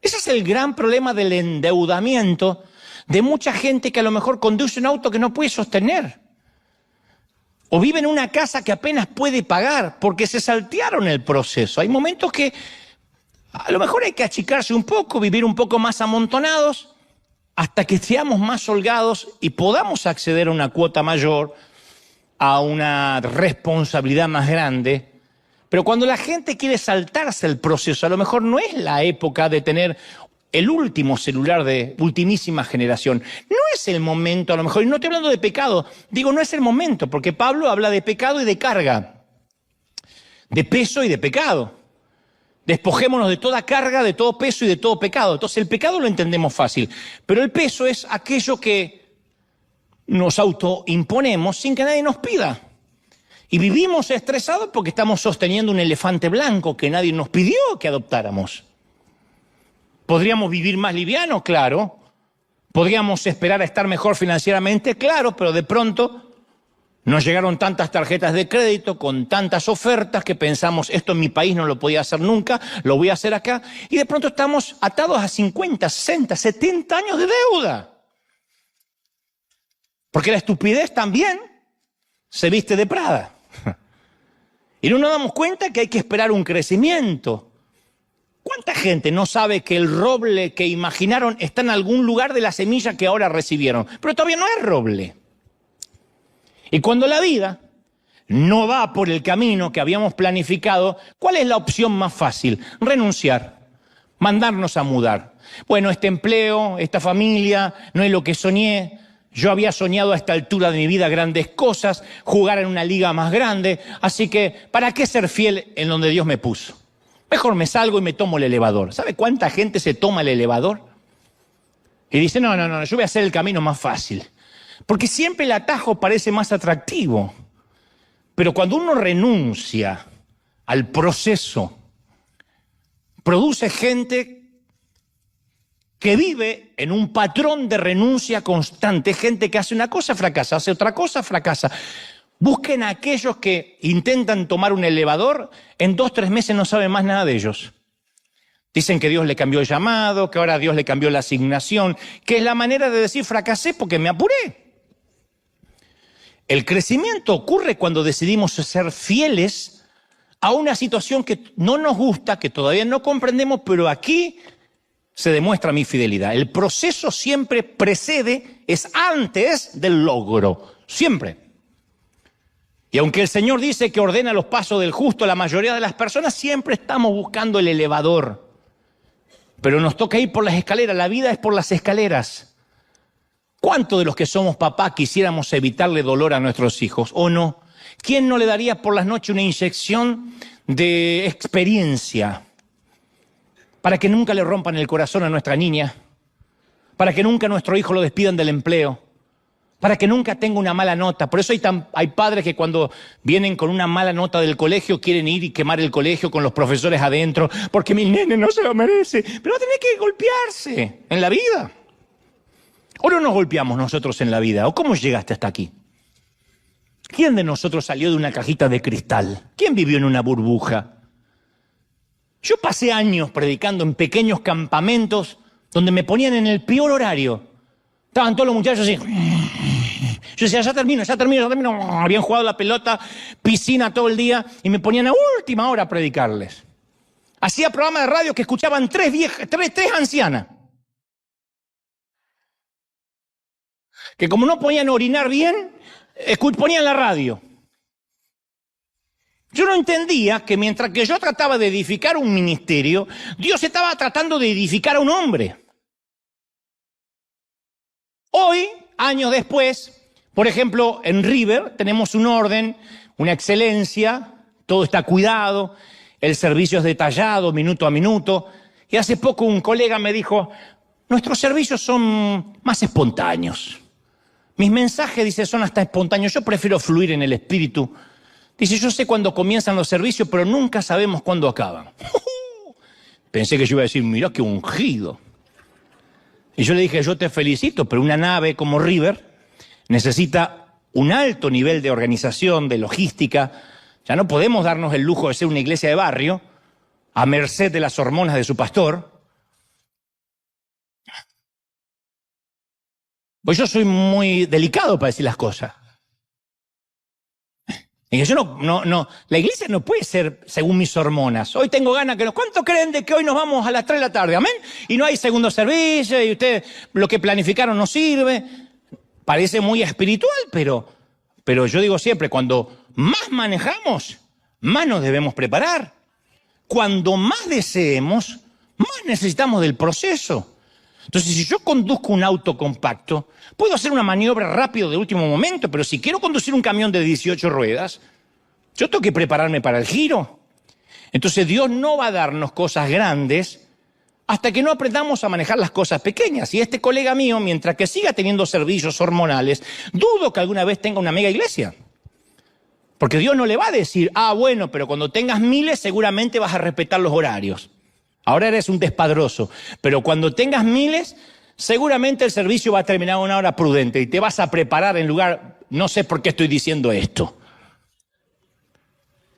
Ese es el gran problema del endeudamiento de mucha gente que a lo mejor conduce un auto que no puede sostener. O vive en una casa que apenas puede pagar porque se saltearon el proceso. Hay momentos que a lo mejor hay que achicarse un poco, vivir un poco más amontonados, hasta que seamos más holgados y podamos acceder a una cuota mayor, a una responsabilidad más grande. Pero cuando la gente quiere saltarse el proceso, a lo mejor no es la época de tener el último celular de ultimísima generación. No es el momento, a lo mejor, y no estoy hablando de pecado, digo, no es el momento, porque Pablo habla de pecado y de carga, de peso y de pecado. Despojémonos de toda carga, de todo peso y de todo pecado. Entonces el pecado lo entendemos fácil, pero el peso es aquello que nos autoimponemos sin que nadie nos pida. Y vivimos estresados porque estamos sosteniendo un elefante blanco que nadie nos pidió que adoptáramos. ¿Podríamos vivir más livianos? Claro. ¿Podríamos esperar a estar mejor financieramente? Claro, pero de pronto nos llegaron tantas tarjetas de crédito con tantas ofertas que pensamos, esto en mi país no lo podía hacer nunca, lo voy a hacer acá. Y de pronto estamos atados a 50, 60, 70 años de deuda. Porque la estupidez también se viste de Prada. Y no nos damos cuenta que hay que esperar un crecimiento. ¿Cuánta gente no sabe que el roble que imaginaron está en algún lugar de la semilla que ahora recibieron? Pero todavía no es roble. Y cuando la vida no va por el camino que habíamos planificado, ¿cuál es la opción más fácil? Renunciar, mandarnos a mudar. Bueno, este empleo, esta familia, no es lo que soñé. Yo había soñado a esta altura de mi vida grandes cosas, jugar en una liga más grande, así que ¿para qué ser fiel en donde Dios me puso? Mejor me salgo y me tomo el elevador. ¿Sabe cuánta gente se toma el elevador? Y dice, no, yo voy a hacer el camino más fácil. Porque siempre el atajo parece más atractivo. Pero cuando uno renuncia al proceso, produce gente que vive en un patrón de renuncia constante, gente que hace una cosa, fracasa, hace otra cosa, fracasa. Busquen a aquellos que intentan tomar un elevador, en 2 o 3 meses no saben más nada de ellos. Dicen que Dios le cambió el llamado, que ahora Dios le cambió la asignación, que es la manera de decir fracasé porque me apuré. El crecimiento ocurre cuando decidimos ser fieles a una situación que no nos gusta, que todavía no comprendemos, pero aquí se demuestra mi fidelidad. El proceso siempre precede, es antes del logro, siempre. Y aunque el Señor dice que ordena los pasos del justo, la mayoría de las personas siempre estamos buscando el elevador. Pero nos toca ir por las escaleras, la vida es por las escaleras. ¿Cuántos de los que somos papá quisiéramos evitarle dolor a nuestros hijos o no? ¿Quién no le daría por las noches una inyección de experiencia para que nunca le rompan el corazón a nuestra niña? Para que nunca nuestro hijo lo despidan del empleo. Para que nunca tenga una mala nota. Por eso hay padres que cuando vienen con una mala nota del colegio quieren ir y quemar el colegio con los profesores adentro, porque mi nene no se lo merece. Pero va a tener que golpearse en la vida. ¿O no nos golpeamos nosotros en la vida? ¿O cómo llegaste hasta aquí? ¿Quién de nosotros salió de una cajita de cristal? ¿Quién vivió en una burbuja? Yo pasé años predicando en pequeños campamentos donde me ponían en el peor horario. Estaban todos los muchachos así. Yo decía, ya termino. Habían jugado la pelota, piscina todo el día y me ponían a última hora a predicarles. Hacía programas de radio que escuchaban tres ancianas. Que como no podían orinar bien, ponían la radio. Yo no entendía que mientras que yo trataba de edificar un ministerio, Dios estaba tratando de edificar a un hombre. Hoy, años después, por ejemplo, en River tenemos un orden, una excelencia, todo está cuidado, el servicio es detallado, minuto a minuto. Y hace poco un colega me dijo, nuestros servicios son más espontáneos. Mis mensajes, dice, son hasta espontáneos. Yo prefiero fluir en el espíritu. Dice, yo sé cuándo comienzan los servicios, pero nunca sabemos cuándo acaban. Pensé que yo iba a decir, mirá qué ungido. Y yo le dije, yo te felicito, pero una nave como River necesita un alto nivel de organización, de logística. Ya no podemos darnos el lujo de ser una iglesia de barrio a merced de las hormonas de su pastor. Pues yo soy muy delicado para decir las cosas. Y yo no, la iglesia no puede ser según mis hormonas. Hoy tengo ganas que ¿cuánto creen de que hoy nos vamos a las 3 de la tarde? ¿Amén? Y no hay segundo servicio y ustedes lo que planificaron no sirve. Parece muy espiritual, pero yo digo siempre, cuando más manejamos, más nos debemos preparar. Cuando más deseemos, más necesitamos del proceso. Entonces, si yo conduzco un auto compacto, puedo hacer una maniobra rápido de último momento, pero si quiero conducir un camión de 18 ruedas, yo tengo que prepararme para el giro. Entonces, Dios no va a darnos cosas grandes hasta que no aprendamos a manejar las cosas pequeñas. Y este colega mío, mientras que siga teniendo servicios hormonales, dudo que alguna vez tenga una mega iglesia. Porque Dios no le va a decir, bueno, pero cuando tengas miles seguramente vas a respetar los horarios. Ahora eres un despadroso, pero cuando tengas miles, seguramente el servicio va a terminar a una hora prudente y te vas a preparar en lugar, no sé por qué estoy diciendo esto.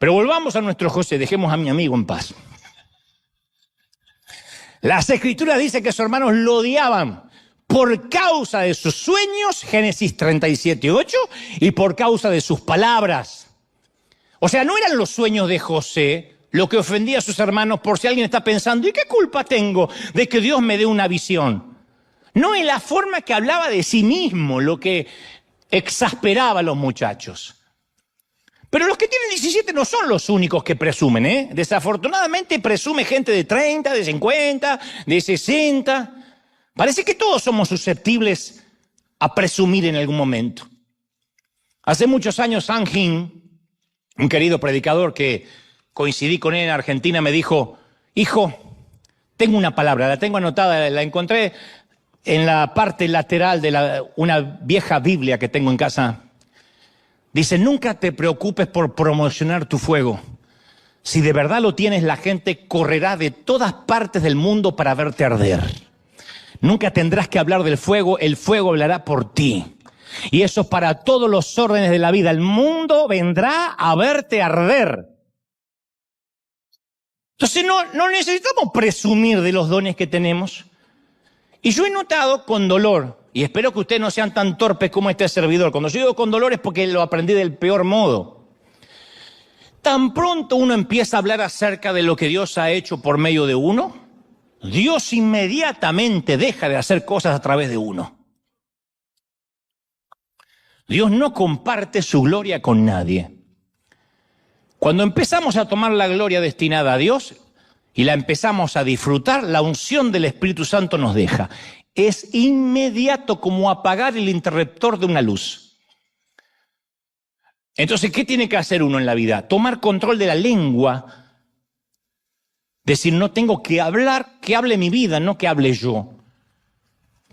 Pero volvamos a nuestro José, dejemos a mi amigo en paz. Las Escrituras dicen que sus hermanos lo odiaban por causa de sus sueños, Génesis 37:8, y por causa de sus palabras. O sea, no eran los sueños de José lo que ofendía a sus hermanos, por si alguien está pensando, ¿y qué culpa tengo de que Dios me dé una visión? No es la forma que hablaba de sí mismo lo que exasperaba a los muchachos. Pero los que tienen 17 no son los únicos que presumen, ¿eh? Desafortunadamente presume gente de 30, de 50, de 60. Parece que todos somos susceptibles a presumir en algún momento. Hace muchos años, San Gin, un querido predicador que coincidí con él en Argentina, me dijo, hijo, tengo una palabra, la tengo anotada, la encontré en la parte lateral de una vieja Biblia que tengo en casa. Dice, nunca te preocupes por promocionar tu fuego. Si de verdad lo tienes, la gente correrá de todas partes del mundo para verte arder. Nunca tendrás que hablar del fuego, el fuego hablará por ti. Y eso para todos los órdenes de la vida. El mundo vendrá a verte arder. Entonces no necesitamos presumir de los dones que tenemos. Y yo he notado con dolor, y espero que ustedes no sean tan torpes como este servidor. Cuando yo digo con dolor es porque lo aprendí del peor modo. Tan pronto uno empieza a hablar acerca de lo que Dios ha hecho por medio de uno, Dios inmediatamente deja de hacer cosas a través de uno. Dios no comparte su gloria con nadie. Cuando empezamos a tomar la gloria destinada a Dios y la empezamos a disfrutar, la unción del Espíritu Santo nos deja. Es inmediato, como apagar el interruptor de una luz. Entonces, ¿qué tiene que hacer uno en la vida? Tomar control de la lengua. Decir, no tengo que hablar, que hable mi vida, no que hable yo.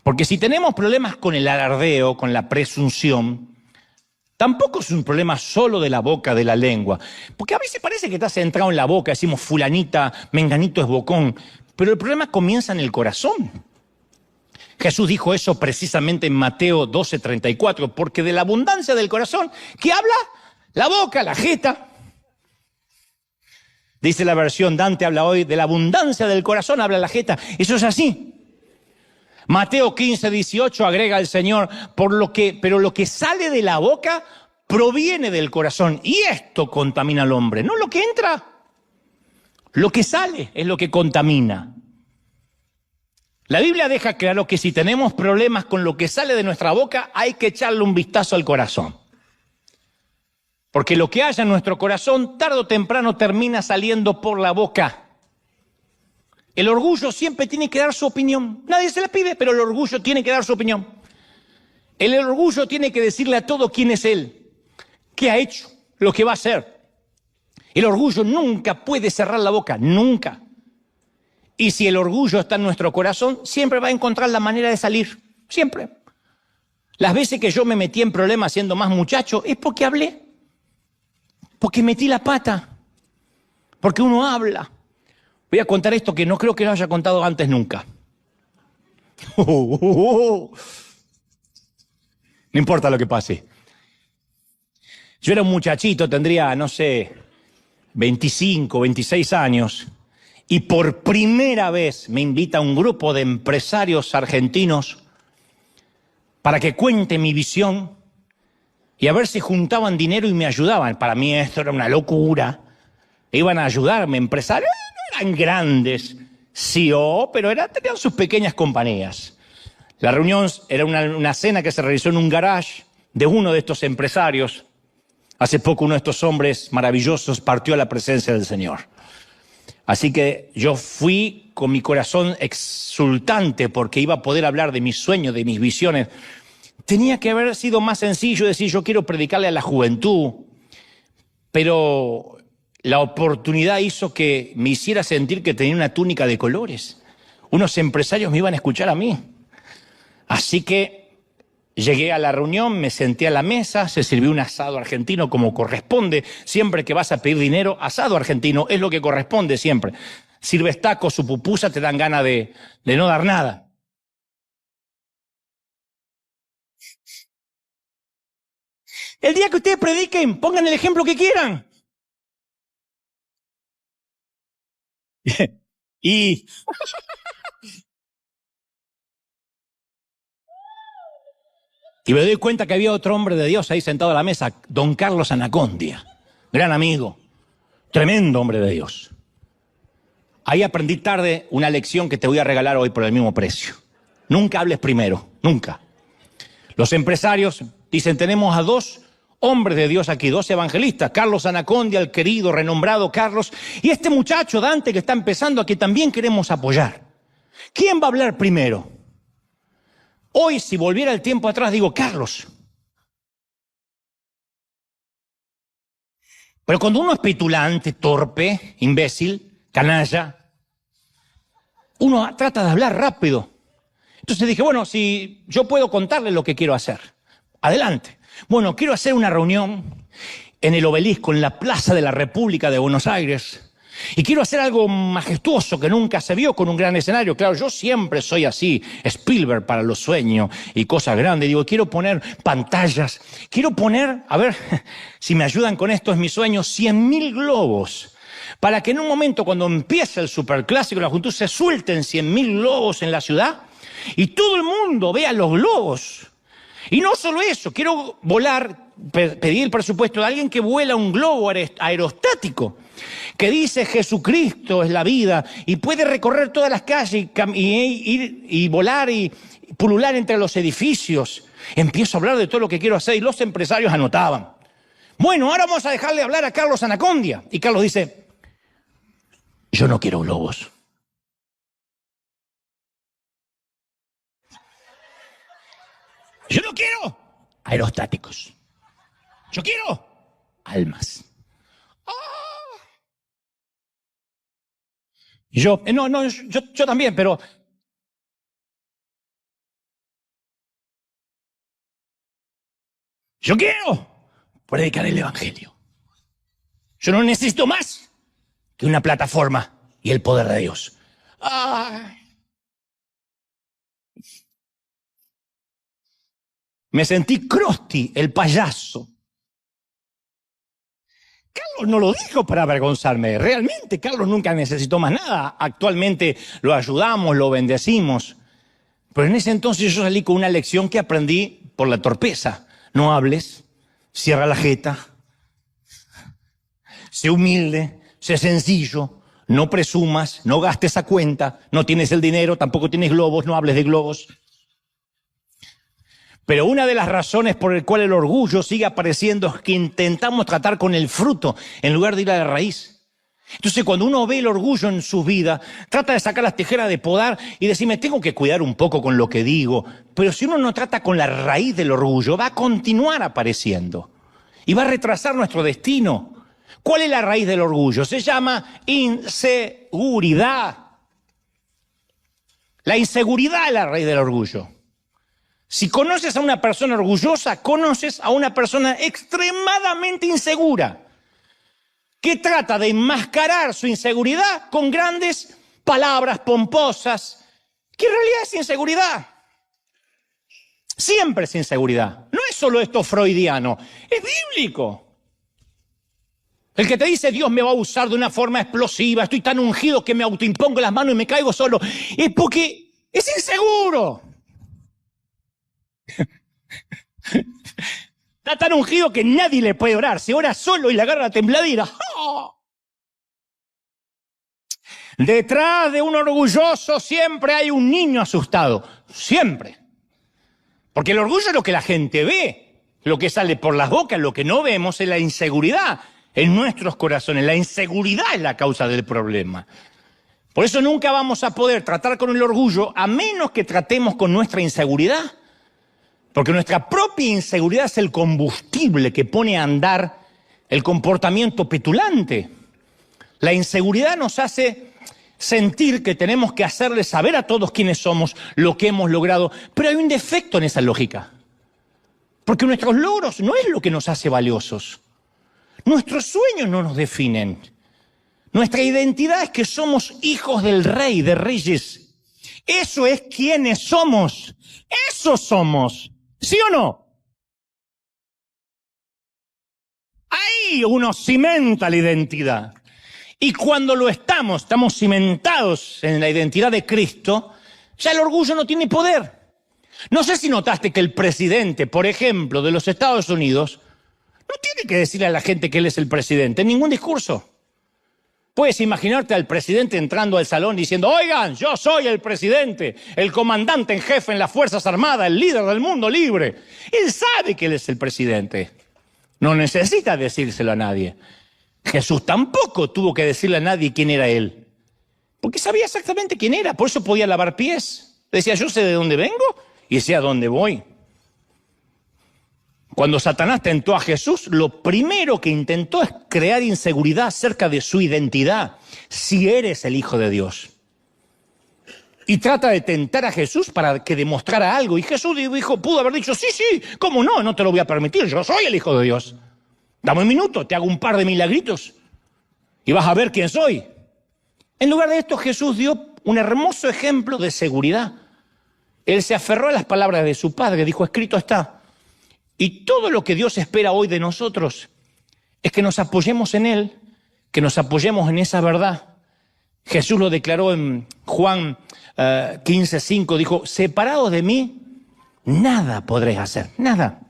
Porque si tenemos problemas con el alardeo, con la presunción, tampoco es un problema solo de la boca, de la lengua. Porque a veces parece que está centrado en la boca, decimos fulanita, menganito es bocón. Pero el problema comienza en el corazón. Jesús dijo eso precisamente en Mateo 12:34, porque de la abundancia del corazón, ¿qué habla? La boca, la jeta. Dice la versión, Dante habla hoy, de la abundancia del corazón habla la jeta. Eso es así. Mateo 15:18 agrega el Señor, pero lo que sale de la boca proviene del corazón. Y esto contamina al hombre, no lo que entra. Lo que sale es lo que contamina. La Biblia deja claro que si tenemos problemas con lo que sale de nuestra boca, hay que echarle un vistazo al corazón. Porque lo que haya en nuestro corazón, tarde o temprano termina saliendo por la boca. El orgullo siempre tiene que dar su opinión. Nadie se la pide, pero el orgullo tiene que dar su opinión. El orgullo tiene que decirle a todo quién es él, qué ha hecho, lo que va a hacer. El orgullo nunca puede cerrar la boca, nunca. Y si el orgullo está en nuestro corazón, siempre va a encontrar la manera de salir, siempre. Las veces que yo me metí en problemas siendo más muchacho, es porque hablé, porque metí la pata, porque uno habla. Voy a contar esto que no creo que lo haya contado antes nunca. No importa lo que pase. Yo era un muchachito, tendría, 25, 26 años. Y por primera vez me invita un grupo de empresarios argentinos para que cuente mi visión y a ver si juntaban dinero y me ayudaban. Para mí esto era una locura. Iban a ayudarme, empresarios, no eran grandes CEO, pero tenían sus pequeñas compañías. La reunión era una cena que se realizó en un garage de uno de estos empresarios. Hace poco uno de estos hombres maravillosos partió a la presencia del Señor. Así que yo fui con mi corazón exultante porque iba a poder hablar de mis sueños, de mis visiones. Tenía que haber sido más sencillo decir, yo quiero predicarle a la juventud, pero la oportunidad hizo que me hiciera sentir que tenía una túnica de colores. Unos empresarios me iban a escuchar a mí. Así que llegué a la reunión, me senté a la mesa, se sirvió un asado argentino como corresponde. Siempre que vas a pedir dinero, asado argentino es lo que corresponde siempre. Sirves tacos o pupusa, te dan ganas de no dar nada. El día que ustedes prediquen, pongan el ejemplo que quieran. Y me doy cuenta que había otro hombre de Dios ahí sentado a la mesa, don Carlos Anacondia, gran amigo, tremendo hombre de Dios. Ahí aprendí tarde una lección que te voy a regalar hoy por el mismo precio. Nunca hables primero, nunca. Los empresarios dicen, tenemos a dos hombres de Dios aquí, dos evangelistas, Carlos Anacondia, el querido, renombrado Carlos, y este muchacho Dante que está empezando, a que también queremos apoyar. ¿Quién va a hablar primero? Hoy, si volviera el tiempo atrás, digo, Carlos. Pero cuando uno es petulante, torpe, imbécil, canalla, uno trata de hablar rápido. Entonces dije, bueno, si yo puedo contarle lo que quiero hacer, adelante. Bueno, quiero hacer una reunión en el Obelisco, en la Plaza de la República de Buenos Aires. Y quiero hacer algo majestuoso que nunca se vio con un gran escenario. Claro, yo siempre soy así, Spielberg para los sueños y cosas grandes. Digo, quiero poner pantallas, quiero poner, a ver si me ayudan con esto, es mi sueño, 100.000 globos. Para que en un momento cuando empiece el superclásico, la juventud, se suelten 100.000 globos en la ciudad. y todo el mundo vea los globos. Y no solo eso, quiero volar, pedir el presupuesto de alguien que vuela un globo aerostático, que dice Jesucristo es la vida y puede recorrer todas las calles y volar y pulular entre los edificios. Empiezo a hablar de todo lo que quiero hacer y los empresarios anotaban. Bueno, ahora vamos a dejarle hablar a Carlos Anacondia. Y Carlos dice, yo no quiero globos. Yo no quiero aerostáticos. Yo quiero almas. Y yo también, pero yo quiero predicar el evangelio. Yo no necesito más que una plataforma y el poder de Dios. Me sentí Krusty, el payaso. Carlos no lo dijo para avergonzarme. Realmente Carlos nunca necesitó más nada. Actualmente lo ayudamos, lo bendecimos. Pero en ese entonces yo salí con una lección que aprendí por la torpeza. No hables, cierra la jeta, sé humilde, sé sencillo, no presumas, no gastes a cuenta, no tienes el dinero, tampoco tienes globos, no hables de globos. Pero una de las razones por las cuales el orgullo sigue apareciendo es que intentamos tratar con el fruto en lugar de ir a la raíz. Entonces cuando uno ve el orgullo en su vida, trata de sacar las tijeras de podar y decirme, tengo que cuidar un poco con lo que digo. Pero si uno no trata con la raíz del orgullo, va a continuar apareciendo y va a retrasar nuestro destino. ¿Cuál es la raíz del orgullo? Se llama inseguridad. La inseguridad es la raíz del orgullo. Si conoces a una persona orgullosa, conoces a una persona extremadamente insegura, que trata de enmascarar su inseguridad con grandes palabras pomposas, que en realidad es inseguridad. Siempre es inseguridad. No es solo esto freudiano, es bíblico. El que te dice Dios me va a usar de una forma explosiva, estoy tan ungido que me autoimpongo las manos y me caigo solo, es porque es inseguro. Está tan ungido que nadie le puede orar. Se ora solo y le agarra la tembladera. ¡Oh! Detrás de un orgulloso siempre hay un niño asustado. Siempre. Porque el orgullo es lo que la gente ve. Lo que sale por las bocas, lo que no vemos es la inseguridad en nuestros corazones. La inseguridad es la causa del problema. Por eso nunca vamos a poder tratar con el orgullo a menos que tratemos con nuestra inseguridad. Porque nuestra propia inseguridad es el combustible que pone a andar el comportamiento petulante. La inseguridad nos hace sentir que tenemos que hacerle saber a todos quiénes somos, lo que hemos logrado. Pero hay un defecto en esa lógica. Porque nuestros logros no es lo que nos hace valiosos. Nuestros sueños no nos definen. Nuestra identidad es que somos hijos del Rey, de Reyes. Eso es quienes somos. Eso somos. ¿Sí o no? Ahí uno cimenta la identidad. Y cuando lo estamos cimentados en la identidad de Cristo, ya el orgullo no tiene poder. No sé si notaste que el presidente, por ejemplo, de los Estados Unidos, no tiene que decirle a la gente que él es el presidente en ningún discurso. Puedes imaginarte al presidente entrando al salón diciendo, oigan, yo soy el presidente, el comandante en jefe en las Fuerzas Armadas, el líder del mundo libre. Él sabe que él es el presidente. No necesita decírselo a nadie. Jesús tampoco tuvo que decirle a nadie quién era él. Porque sabía exactamente quién era, por eso podía lavar pies. Decía, yo sé de dónde vengo y sé a dónde voy. Cuando Satanás tentó a Jesús, lo primero que intentó es crear inseguridad acerca de su identidad, si eres el Hijo de Dios. Y trata de tentar a Jesús para que demostrara algo. Y Jesús pudo haber dicho, sí, ¿cómo no? No te lo voy a permitir, yo soy el Hijo de Dios. Dame un minuto, te hago un par de milagritos y vas a ver quién soy. En lugar de esto, Jesús dio un hermoso ejemplo de seguridad. Él se aferró a las palabras de su Padre, dijo, escrito está. Y todo lo que Dios espera hoy de nosotros es que nos apoyemos en Él, que nos apoyemos en esa verdad. Jesús lo declaró en Juan 15:5, dijo, separados de mí, nada podréis hacer, nada.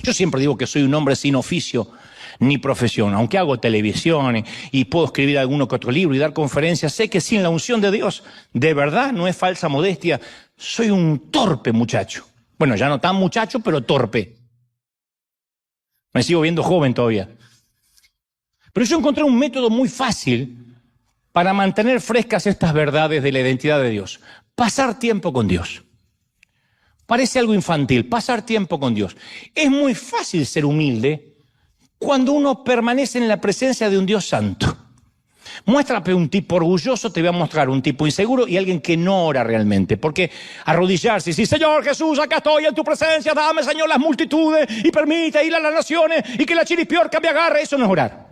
Yo siempre digo que soy un hombre sin oficio ni profesión, aunque hago televisión y puedo escribir alguno que otro libro y dar conferencias, sé que sin la unción de Dios, de verdad, no es falsa modestia, soy un torpe muchacho. Bueno, ya no tan muchacho, pero torpe. Me sigo viendo joven todavía. Pero yo encontré un método muy fácil para mantener frescas estas verdades de la identidad de Dios. Pasar tiempo con Dios. Parece algo infantil, pasar tiempo con Dios. Es muy fácil ser humilde cuando uno permanece en la presencia de un Dios santo. Muéstrame un tipo orgulloso, te voy a mostrar un tipo inseguro y alguien que no ora realmente. Porque arrodillarse y decir, Señor Jesús, acá estoy en tu presencia, dame, Señor, las multitudes y permite ir a las naciones y que la chiripiorca me agarre, eso no es orar.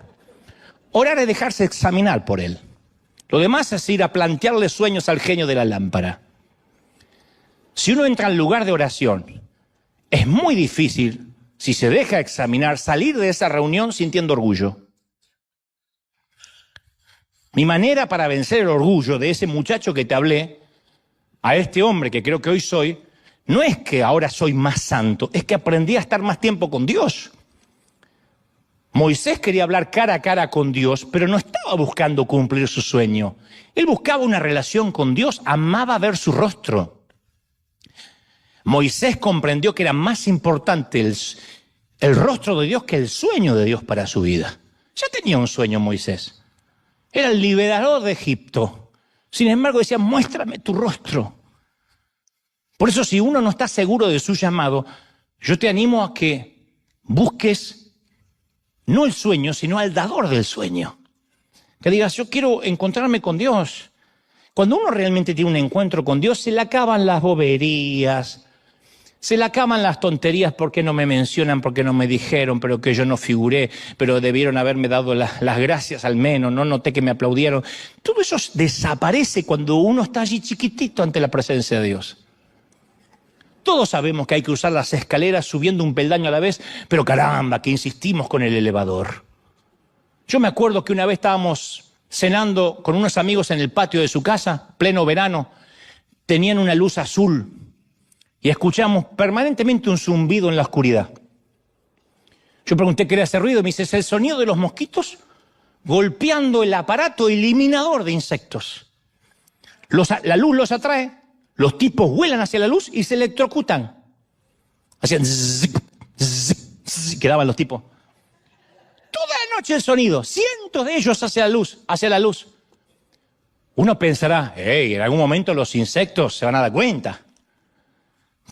Orar es dejarse examinar por Él. Lo demás es ir a plantearle sueños al genio de la lámpara. Si uno entra al lugar de oración, es muy difícil, si se deja examinar, salir de esa reunión sintiendo orgullo. Mi manera para vencer el orgullo de ese muchacho que te hablé, a este hombre que creo que hoy soy, no es que ahora soy más santo, es que aprendí a estar más tiempo con Dios. Moisés quería hablar cara a cara con Dios, pero no estaba buscando cumplir su sueño. Él buscaba una relación con Dios, amaba ver su rostro. Moisés comprendió que era más importante el rostro de Dios que el sueño de Dios para su vida. Ya tenía un sueño Moisés. Era el liberador de Egipto. Sin embargo decía, muéstrame tu rostro. Por eso si uno no está seguro de su llamado, yo te animo a que busques no el sueño, sino al dador del sueño. Que digas, yo quiero encontrarme con Dios. Cuando uno realmente tiene un encuentro con Dios, se le acaban las boberías, se le acaban las tonterías, porque no me mencionan, porque no me dijeron, pero que yo no figuré, pero debieron haberme dado las gracias al menos, no noté que me aplaudieron. Todo eso desaparece cuando uno está allí chiquitito ante la presencia de Dios. Todos sabemos que hay que usar las escaleras subiendo un peldaño a la vez, pero caramba, que insistimos con el elevador. Yo me acuerdo que una vez estábamos cenando con unos amigos en el patio de su casa, pleno verano, tenían una luz azul y escuchamos permanentemente un zumbido en la oscuridad. Yo pregunté qué era ese ruido y me dice, es el sonido de los mosquitos golpeando el aparato eliminador de insectos. La luz los atrae. Los tipos vuelan hacia la luz y se electrocutan. Hacían zzz, zzz, zzz, quedaban los tipos. Toda la noche el sonido, cientos de ellos hacia la luz. Uno pensará, en algún momento los insectos se van a dar cuenta.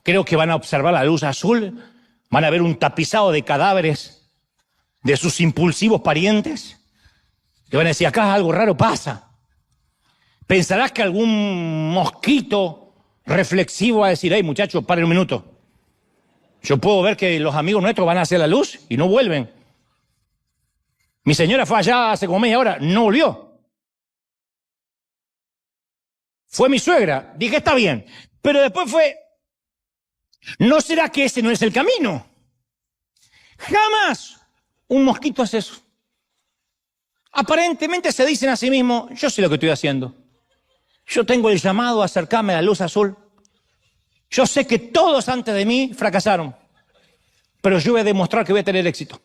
Creo que van a observar la luz azul, van a ver un tapizado de cadáveres de sus impulsivos parientes. Y van a decir, acá algo raro pasa. Pensarás que algún mosquito reflexivo va a decir, hey muchachos, paren un minuto. Yo puedo ver que los amigos nuestros van hacia la luz y no vuelven. Mi señora fue allá hace como media hora, no volvió. Fue mi suegra, dije está bien, pero después fue, ¿no será que ese no es el camino? Jamás un mosquito hace eso. Aparentemente se dicen a sí mismos, yo sé lo que estoy haciendo. Yo tengo el llamado a acercarme a la luz azul. Yo sé que todos antes de mí fracasaron, pero yo voy a demostrar que voy a tener éxito.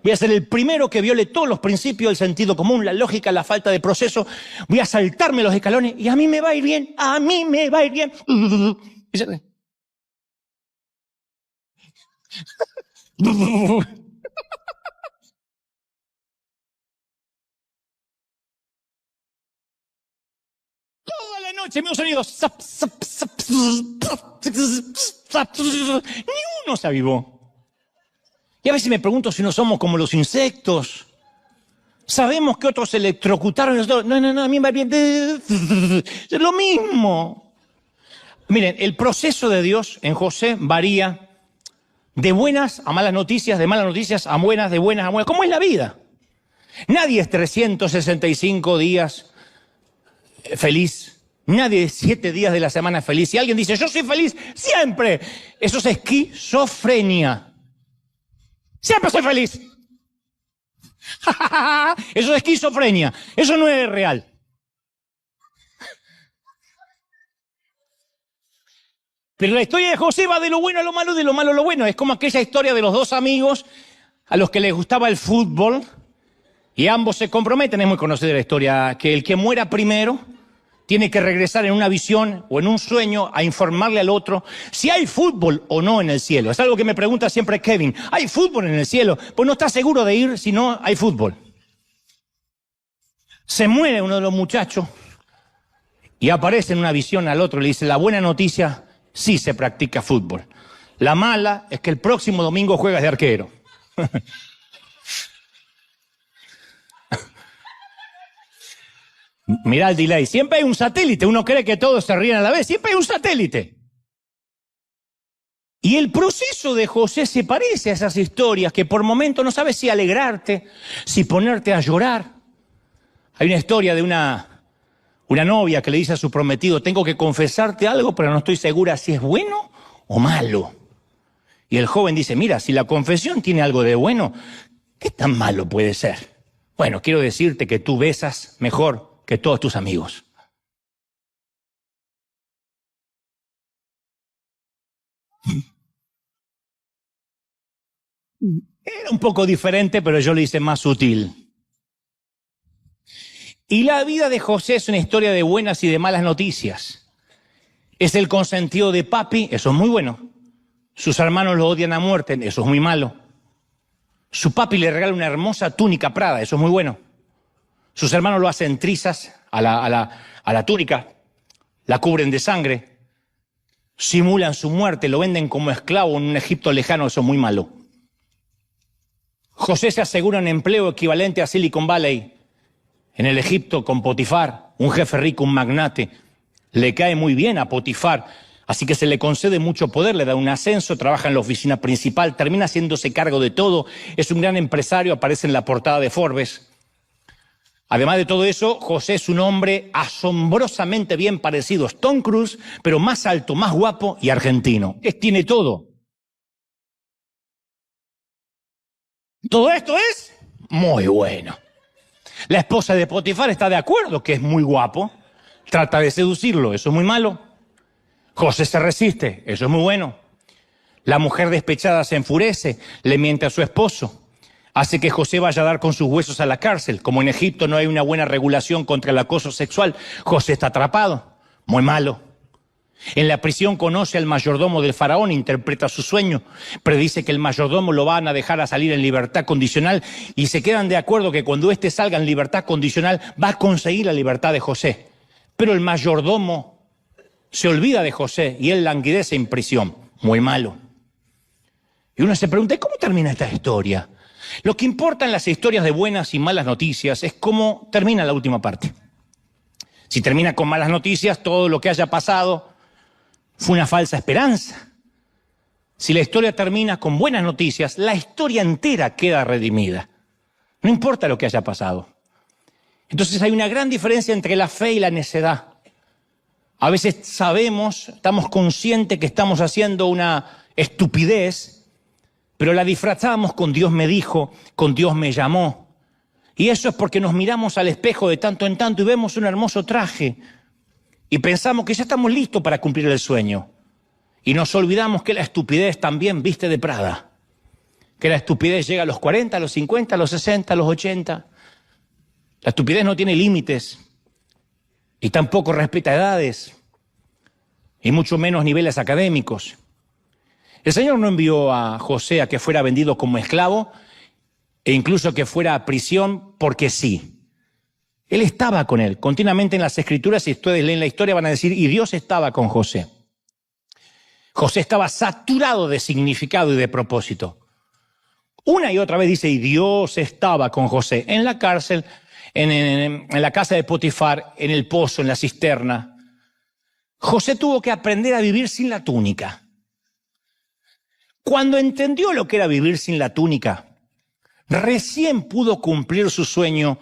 Voy a ser el primero que viole todos los principios, el sentido común, la lógica, la falta de proceso. Voy a saltarme los escalones y a mí me va a ir bien, a mí me va a ir bien. Y se ríe. Toda la noche me han sonido. Ni uno se avivó. Y a veces me pregunto si no somos como los insectos. Sabemos que otros se electrocutaron y nosotros, no, a mí me va bien. Es lo mismo. Miren, el proceso de Dios en José varía de buenas a malas noticias, de malas noticias a buenas, de buenas a buenas. ¿Cómo es la vida? Nadie es 365 días feliz. Nadie es 7 días de la semana feliz. Si alguien dice, yo soy feliz siempre, eso es esquizofrenia. Siempre soy feliz. Eso es esquizofrenia, eso no es real. Pero la historia de José va de lo bueno a lo malo, de lo malo a lo bueno. Es como aquella historia de los dos amigos a los que les gustaba el fútbol y ambos se comprometen. Es muy conocida la historia, que el que muera primero tiene que regresar en una visión o en un sueño a informarle al otro si hay fútbol o no en el cielo. Es algo que me pregunta siempre Kevin. ¿Hay fútbol en el cielo? Pues no está seguro de ir si no hay fútbol. Se muere uno de los muchachos y aparece en una visión al otro y le dice, la buena noticia, sí se practica fútbol. La mala es que el próximo domingo juegas de arquero. Mirá el delay. Siempre hay un satélite. Uno cree que todos se ríen a la vez. Siempre hay un satélite. Y el proceso de José se parece a esas historias que por momentos no sabes si alegrarte, si ponerte a llorar. Hay una historia de una novia que le dice a su prometido, tengo que confesarte algo, pero no estoy segura si es bueno o malo. Y el joven dice, mira, si la confesión tiene algo de bueno, ¿qué tan malo puede ser? Bueno, quiero decirte que tú besas mejor que todos tus amigos. Era un poco diferente, pero yo lo hice más sutil. Y la vida de José es una historia de buenas y de malas noticias. Es el consentido de papi, eso es muy bueno. Sus hermanos lo odian a muerte, eso es muy malo. Su papi le regala una hermosa túnica Prada, eso es muy bueno. Sus hermanos lo hacen trizas a la túnica, la cubren de sangre, simulan su muerte, lo venden como esclavo en un Egipto lejano, eso es muy malo. José se asegura un empleo equivalente a Silicon Valley en el Egipto con Potifar, un jefe rico, un magnate. Le cae muy bien a Potifar, así que se le concede mucho poder, le da un ascenso, trabaja en la oficina principal, termina haciéndose cargo de todo, es un gran empresario, aparece en la portada de Forbes. Además de todo eso, José es un hombre asombrosamente bien parecido a Tom Cruise, pero más alto, más guapo y argentino. Tiene todo. Todo esto es muy bueno. La esposa de Potifar está de acuerdo que es muy guapo, trata de seducirlo, eso es muy malo. José se resiste, eso es muy bueno. La mujer despechada se enfurece, le miente a su esposo. Hace que José vaya a dar con sus huesos a la cárcel. Como en Egipto no hay una buena regulación contra el acoso sexual, José está atrapado. Muy malo. En la prisión conoce al mayordomo del faraón, interpreta su sueño, predice que el mayordomo lo van a dejar a salir en libertad condicional y se quedan de acuerdo que cuando éste salga en libertad condicional va a conseguir la libertad de José. Pero el mayordomo se olvida de José y él languidece en prisión. Muy malo. Y uno se pregunta, ¿y cómo termina esta historia? Lo que importa en las historias de buenas y malas noticias es cómo termina la última parte. Si termina con malas noticias, todo lo que haya pasado fue una falsa esperanza. Si la historia termina con buenas noticias, la historia entera queda redimida. No importa lo que haya pasado. Entonces hay una gran diferencia entre la fe y la necedad. A veces sabemos, estamos conscientes que estamos haciendo una estupidez, pero la disfrazamos con Dios me dijo, con Dios me llamó. Y eso es porque nos miramos al espejo de tanto en tanto y vemos un hermoso traje y pensamos que ya estamos listos para cumplir el sueño. Y nos olvidamos que la estupidez también viste de Prada. Que la estupidez llega a los 40, a los 50, a los 60, a los 80. La estupidez no tiene límites y tampoco respeta edades y mucho menos niveles académicos. El Señor no envió a José a que fuera vendido como esclavo e incluso que fuera a prisión porque sí. Él estaba con él. Continuamente en las Escrituras, si ustedes leen la historia, van a decir, y Dios estaba con José. José estaba saturado de significado y de propósito. Una y otra vez dice, y Dios estaba con José en la cárcel, en la casa de Potifar, en el pozo, en la cisterna. José tuvo que aprender a vivir sin la túnica. Cuando entendió lo que era vivir sin la túnica, recién pudo cumplir su sueño,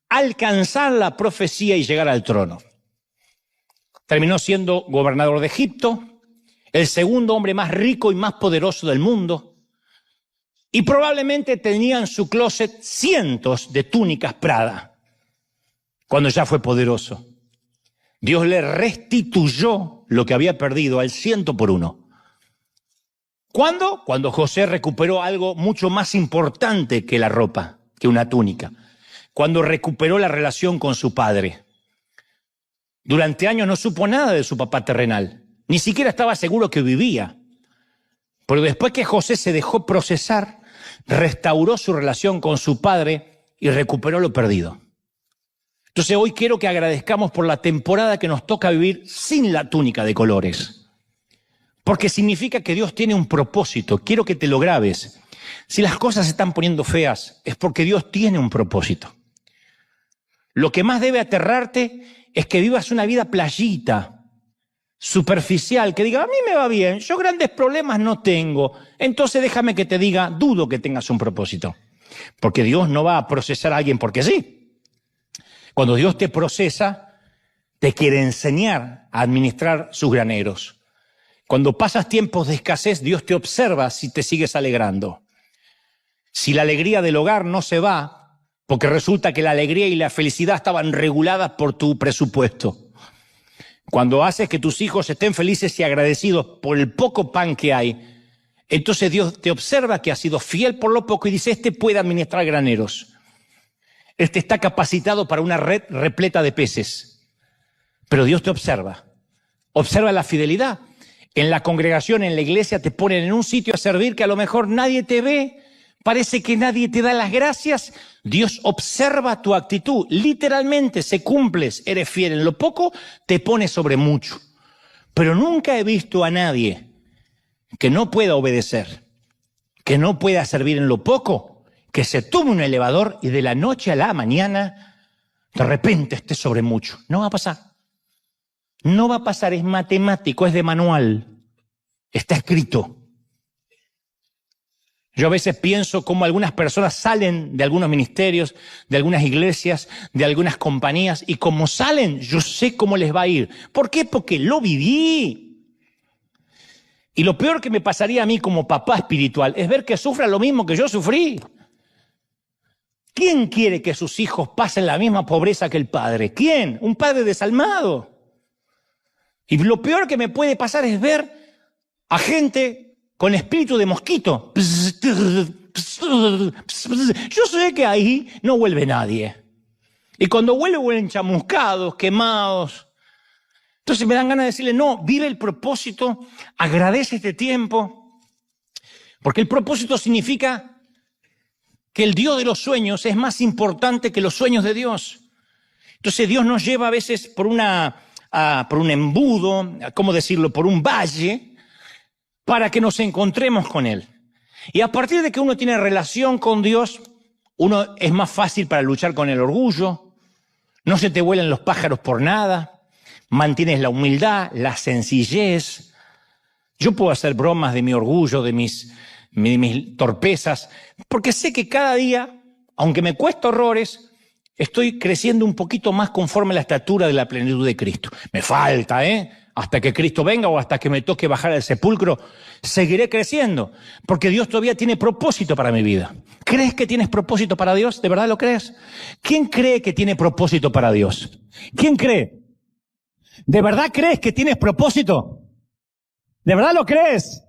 alcanzar la profecía y llegar al trono. Terminó siendo gobernador de Egipto, el segundo hombre más rico y más poderoso del mundo. Y probablemente tenía en su closet cientos de túnicas Prada, cuando ya fue poderoso. Dios le restituyó lo que había perdido al 100%. ¿Cuándo? Cuando José recuperó algo mucho más importante que la ropa, que una túnica. Cuando recuperó la relación con su padre. Durante años no supo nada de su papá terrenal. Ni siquiera estaba seguro que vivía. Pero después que José se dejó procesar, restauró su relación con su padre y recuperó lo perdido. Entonces hoy quiero que agradezcamos por la temporada que nos toca vivir sin la túnica de colores. Porque significa que Dios tiene un propósito. Quiero que te lo grabes. Si las cosas se están poniendo feas, es porque Dios tiene un propósito. Lo que más debe aterrarte es que vivas una vida playita, superficial, que diga, a mí me va bien, yo grandes problemas no tengo. Entonces déjame que te diga, dudo que tengas un propósito. Porque Dios no va a procesar a alguien porque sí. Cuando Dios te procesa, te quiere enseñar a administrar sus graneros. Cuando pasas tiempos de escasez, Dios te observa si te sigues alegrando. Si la alegría del hogar no se va, porque resulta que la alegría y la felicidad estaban reguladas por tu presupuesto. Cuando haces que tus hijos estén felices y agradecidos por el poco pan que hay, entonces Dios te observa que has sido fiel por lo poco y dice, este puede administrar graneros. Este está capacitado para una red repleta de peces. Pero Dios te observa. Observa la fidelidad. En la congregación, en la iglesia, te ponen en un sitio a servir que a lo mejor nadie te ve, parece que nadie te da las gracias. Dios observa tu actitud, literalmente se cumples, eres fiel en lo poco, te pones sobre mucho. Pero nunca he visto a nadie que no pueda obedecer, que no pueda servir en lo poco, que se tome un elevador y de la noche a la mañana, de repente esté sobre mucho. No va a pasar. No va a pasar, es matemático, es de manual. Está escrito. Yo a veces pienso cómo algunas personas salen de algunos ministerios, de algunas iglesias, de algunas compañías, y como salen, yo sé cómo les va a ir. ¿Por qué? Porque lo viví. Y lo peor que me pasaría a mí como papá espiritual es ver que sufran lo mismo que yo sufrí. ¿Quién quiere que sus hijos pasen la misma pobreza que el padre? ¿Quién? Un padre desalmado. Y lo peor que me puede pasar es ver a gente con espíritu de mosquito. Yo sé que ahí no vuelve nadie. Y cuando vuelven chamuscados, quemados. Entonces me dan ganas de decirle, no, vive el propósito, agradece este tiempo. Porque el propósito significa que el Dios de los sueños es más importante que los sueños de Dios. Entonces Dios nos lleva a veces por un embudo, ¿cómo decirlo?, por un valle, para que nos encontremos con Él. Y a partir de que uno tiene relación con Dios, uno es más fácil para luchar con el orgullo, no se te vuelan los pájaros por nada, mantienes la humildad, la sencillez. Yo puedo hacer bromas de mi orgullo, de mis torpezas, porque sé que cada día, aunque me cuesta horrores, estoy creciendo un poquito más conforme a la estatura de la plenitud de Cristo. Me falta, hasta que Cristo venga o hasta que me toque bajar al sepulcro, seguiré creciendo, porque Dios todavía tiene propósito para mi vida. ¿Crees que tienes propósito para Dios? ¿De verdad lo crees? ¿Quién cree que tiene propósito para Dios? ¿Quién cree? ¿De verdad crees que tienes propósito? ¿De verdad lo crees?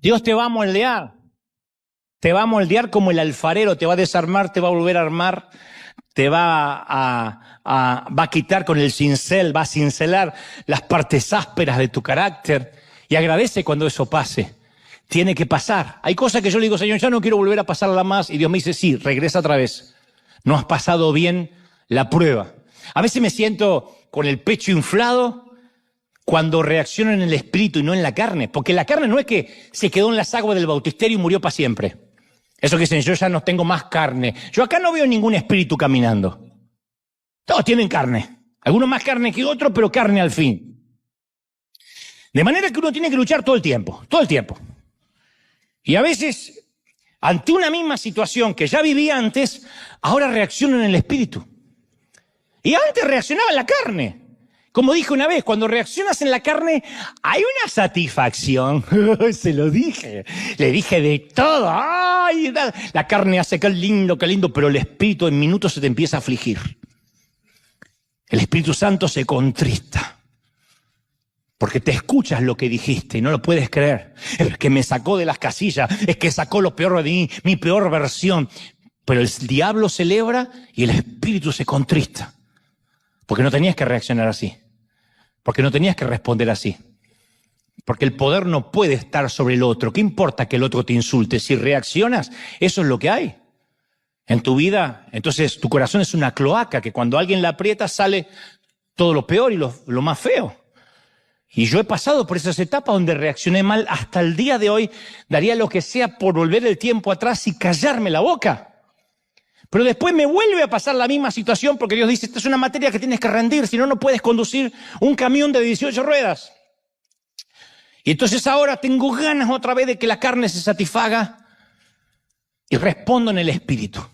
Dios te va a moldear. Te va a moldear como el alfarero, te va a desarmar, te va a volver a armar, te va a quitar con el cincel, va a cincelar las partes ásperas de tu carácter. Y agradece cuando eso pase. Tiene que pasar. Hay cosas que yo le digo, Señor, ya no quiero volver a pasarla más. Y Dios me dice, sí, regresa otra vez. No has pasado bien la prueba. A veces me siento con el pecho inflado cuando reacciono en el espíritu y no en la carne. Porque la carne no es que se quedó en las aguas del bautisterio y murió para siempre. Eso que dicen, yo ya no tengo más carne. Yo acá no veo ningún espíritu caminando. Todos tienen carne. Algunos más carne que otros, pero carne al fin. De manera que uno tiene que luchar todo el tiempo. Y a veces, ante una misma situación que ya vivía antes, ahora reacciono en el espíritu. Y antes reaccionaba en la carne. Como dije una vez, cuando reaccionas en la carne, hay una satisfacción. Se lo dije. Le dije de todo. ¡Ay! La carne hace qué lindo, pero el espíritu en minutos se te empieza a afligir. El Espíritu Santo se contrista. Porque te escuchas lo que dijiste y no lo puedes creer. Es que me sacó de las casillas, es que sacó lo peor de mí, mi peor versión. Pero el diablo celebra y el Espíritu se contrista. Porque no tenías que reaccionar así. Porque no tenías que responder así. Porque el poder no puede estar sobre el otro. ¿Qué importa que el otro te insulte? Si reaccionas, eso es lo que hay. En tu vida, entonces tu corazón es una cloaca que cuando alguien la aprieta sale todo lo peor y lo más feo. Y yo he pasado por esas etapas donde reaccioné mal. Hasta el día de hoy daría lo que sea por volver el tiempo atrás y callarme la boca. Pero después me vuelve a pasar la misma situación porque Dios dice, esta es una materia que tienes que rendir, si no, no puedes conducir un camión de 18 ruedas. Y entonces ahora tengo ganas otra vez de que la carne se satisfaga y respondo en el Espíritu,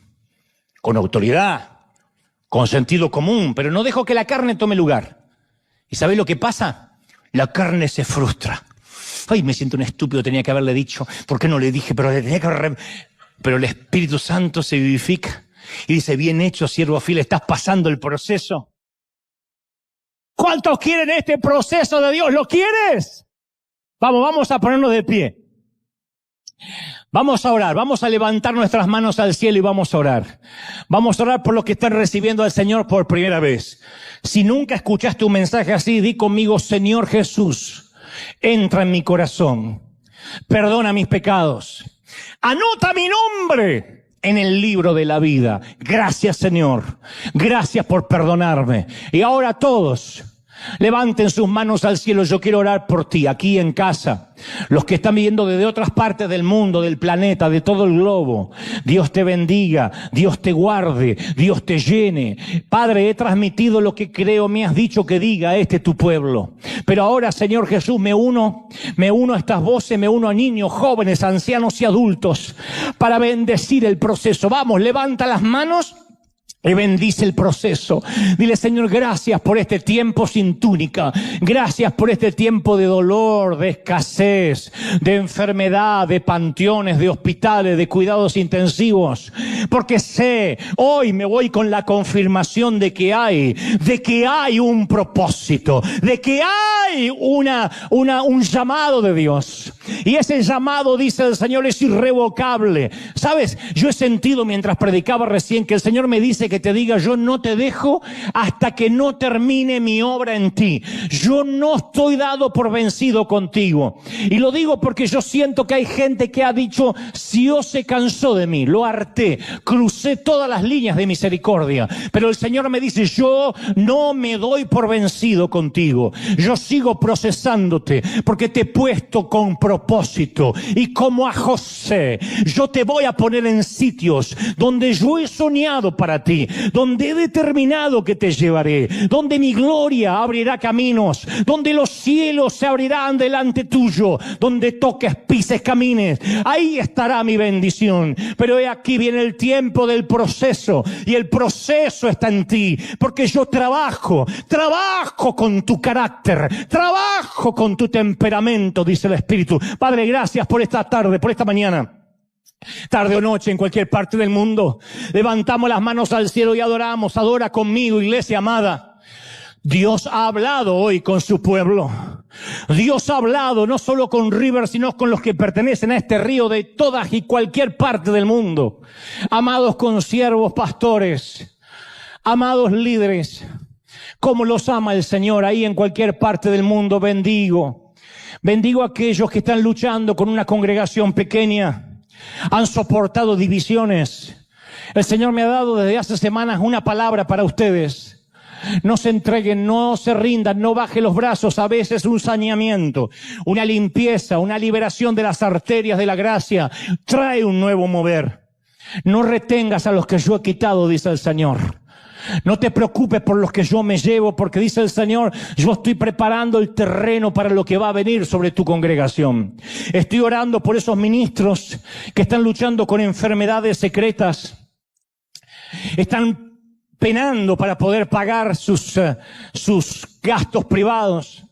con autoridad, con sentido común, pero no dejo que la carne tome lugar. ¿Y sabéis lo que pasa? La carne se frustra. Ay, me siento un estúpido, tenía que haberle dicho. ¿Por qué no le dije? Pero el Espíritu Santo se vivifica y dice, bien hecho, siervo fiel, estás pasando el proceso. ¿Cuántos quieren este proceso de Dios? ¿Lo quieres? Vamos a ponernos de pie. Vamos a orar, vamos a levantar nuestras manos al cielo y vamos a orar. Vamos a orar por los que están recibiendo al Señor por primera vez. Si nunca escuchaste un mensaje así, di conmigo, Señor Jesús, entra en mi corazón, perdona mis pecados, anota mi nombre en el libro de la vida. Gracias, Señor, gracias por perdonarme. Y ahora todos levanten sus manos al cielo. Yo quiero orar por ti, aquí en casa. Los que están viendo desde otras partes del mundo, del planeta, de todo el globo. Dios te bendiga, Dios te guarde, Dios te llene. Padre, he transmitido lo que creo me has dicho que diga tu pueblo. Pero ahora, Señor Jesús, me uno a estas voces, me uno a niños, jóvenes, ancianos y adultos para bendecir el proceso. Vamos, levanta las manos y bendice el proceso. Dile, Señor, gracias por este tiempo sin túnica. Gracias por este tiempo de dolor, de escasez, de enfermedad, de panteones, de hospitales, de cuidados intensivos. Porque sé, hoy me voy con la confirmación de que hay un propósito, de que hay un llamado de Dios. Y ese llamado, dice el Señor, es irrevocable. ¿Sabes? Yo he sentido mientras predicaba recién que el Señor me dice que te diga, yo no te dejo hasta que no termine mi obra en ti. Yo no estoy dado por vencido contigo. Y lo digo porque yo siento que hay gente que ha dicho, Dios se cansó de mí, lo harté, crucé todas las líneas de misericordia. Pero el Señor me dice, yo no me doy por vencido contigo. Yo sigo procesándote porque te he puesto con propósito. Y como a José, yo te voy a poner en sitios donde yo he soñado para ti, donde he determinado que te llevaré, donde mi gloria abrirá caminos, donde los cielos se abrirán delante tuyo, donde toques, pises, camines. Ahí estará mi bendición. Pero he aquí viene el tiempo del proceso, y el proceso está en ti, porque yo trabajo con tu carácter, trabajo con tu temperamento, dice el Espíritu. Padre, gracias por esta tarde, por esta mañana. Tarde o noche, en cualquier parte del mundo, levantamos las manos al cielo y adoramos. Adora conmigo, iglesia amada. Dios ha hablado hoy con su pueblo. Dios ha hablado no solo con River, sino con los que pertenecen a este río de todas y cualquier parte del mundo. Amados consiervos, pastores, amados líderes, como los ama el Señor ahí en cualquier parte del mundo. Bendigo a aquellos que están luchando con una congregación pequeña. Han soportado divisiones. El Señor me ha dado desde hace semanas una palabra para ustedes. No se entreguen, no se rindan, no bajen los brazos. A veces un saneamiento, una limpieza, una liberación de las arterias de la gracia trae un nuevo mover. No retengas a los que yo he quitado, dice el Señor. No te preocupes por los que yo me llevo, porque dice el Señor, yo estoy preparando el terreno para lo que va a venir sobre tu congregación. Estoy orando por esos ministros que están luchando con enfermedades secretas. Están penando para poder pagar sus gastos privados.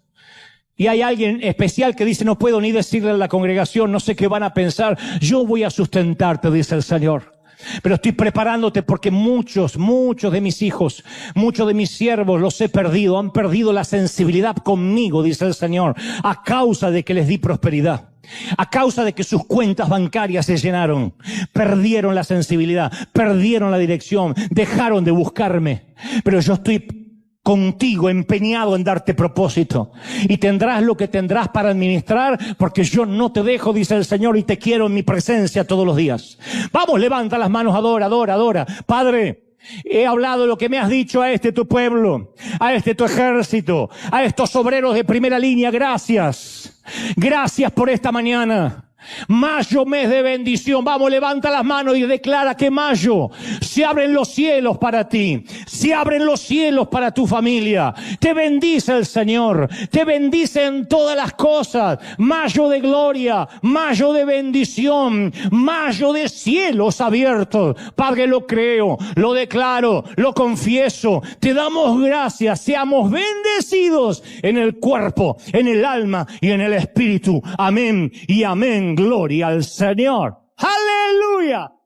Y hay alguien especial que dice, no puedo ni decirle a la congregación, no sé qué van a pensar. Yo voy a sustentarte, dice el Señor. Pero estoy preparándote porque muchos de mis hijos, muchos de mis siervos los he perdido. Han perdido la sensibilidad conmigo, dice el Señor, a causa de que les di prosperidad. A causa de que sus cuentas bancarias se llenaron. Perdieron la sensibilidad, perdieron la dirección, dejaron de buscarme. Pero yo estoy contigo, empeñado en darte propósito. Y tendrás lo que tendrás para administrar, porque yo no te dejo, dice el Señor, y te quiero en mi presencia todos los días. Vamos, levanta las manos, adora, adora, adora. Padre, he hablado lo que me has dicho a este tu pueblo, a este tu ejército, a estos obreros de primera línea. Gracias. Gracias por esta mañana. Mayo, mes de bendición. Vamos, levanta las manos y declara que mayo se abren los cielos para ti, se abren los cielos para tu familia. Te bendice el Señor, te bendice en todas las cosas. Mayo de gloria, mayo de bendición, mayo de cielos abiertos. Padre, lo creo, lo declaro, lo confieso. Te damos gracias. Seamos bendecidos en el cuerpo, en el alma y en el espíritu. Amén y amén. Gloria al Señor. ¡Aleluya!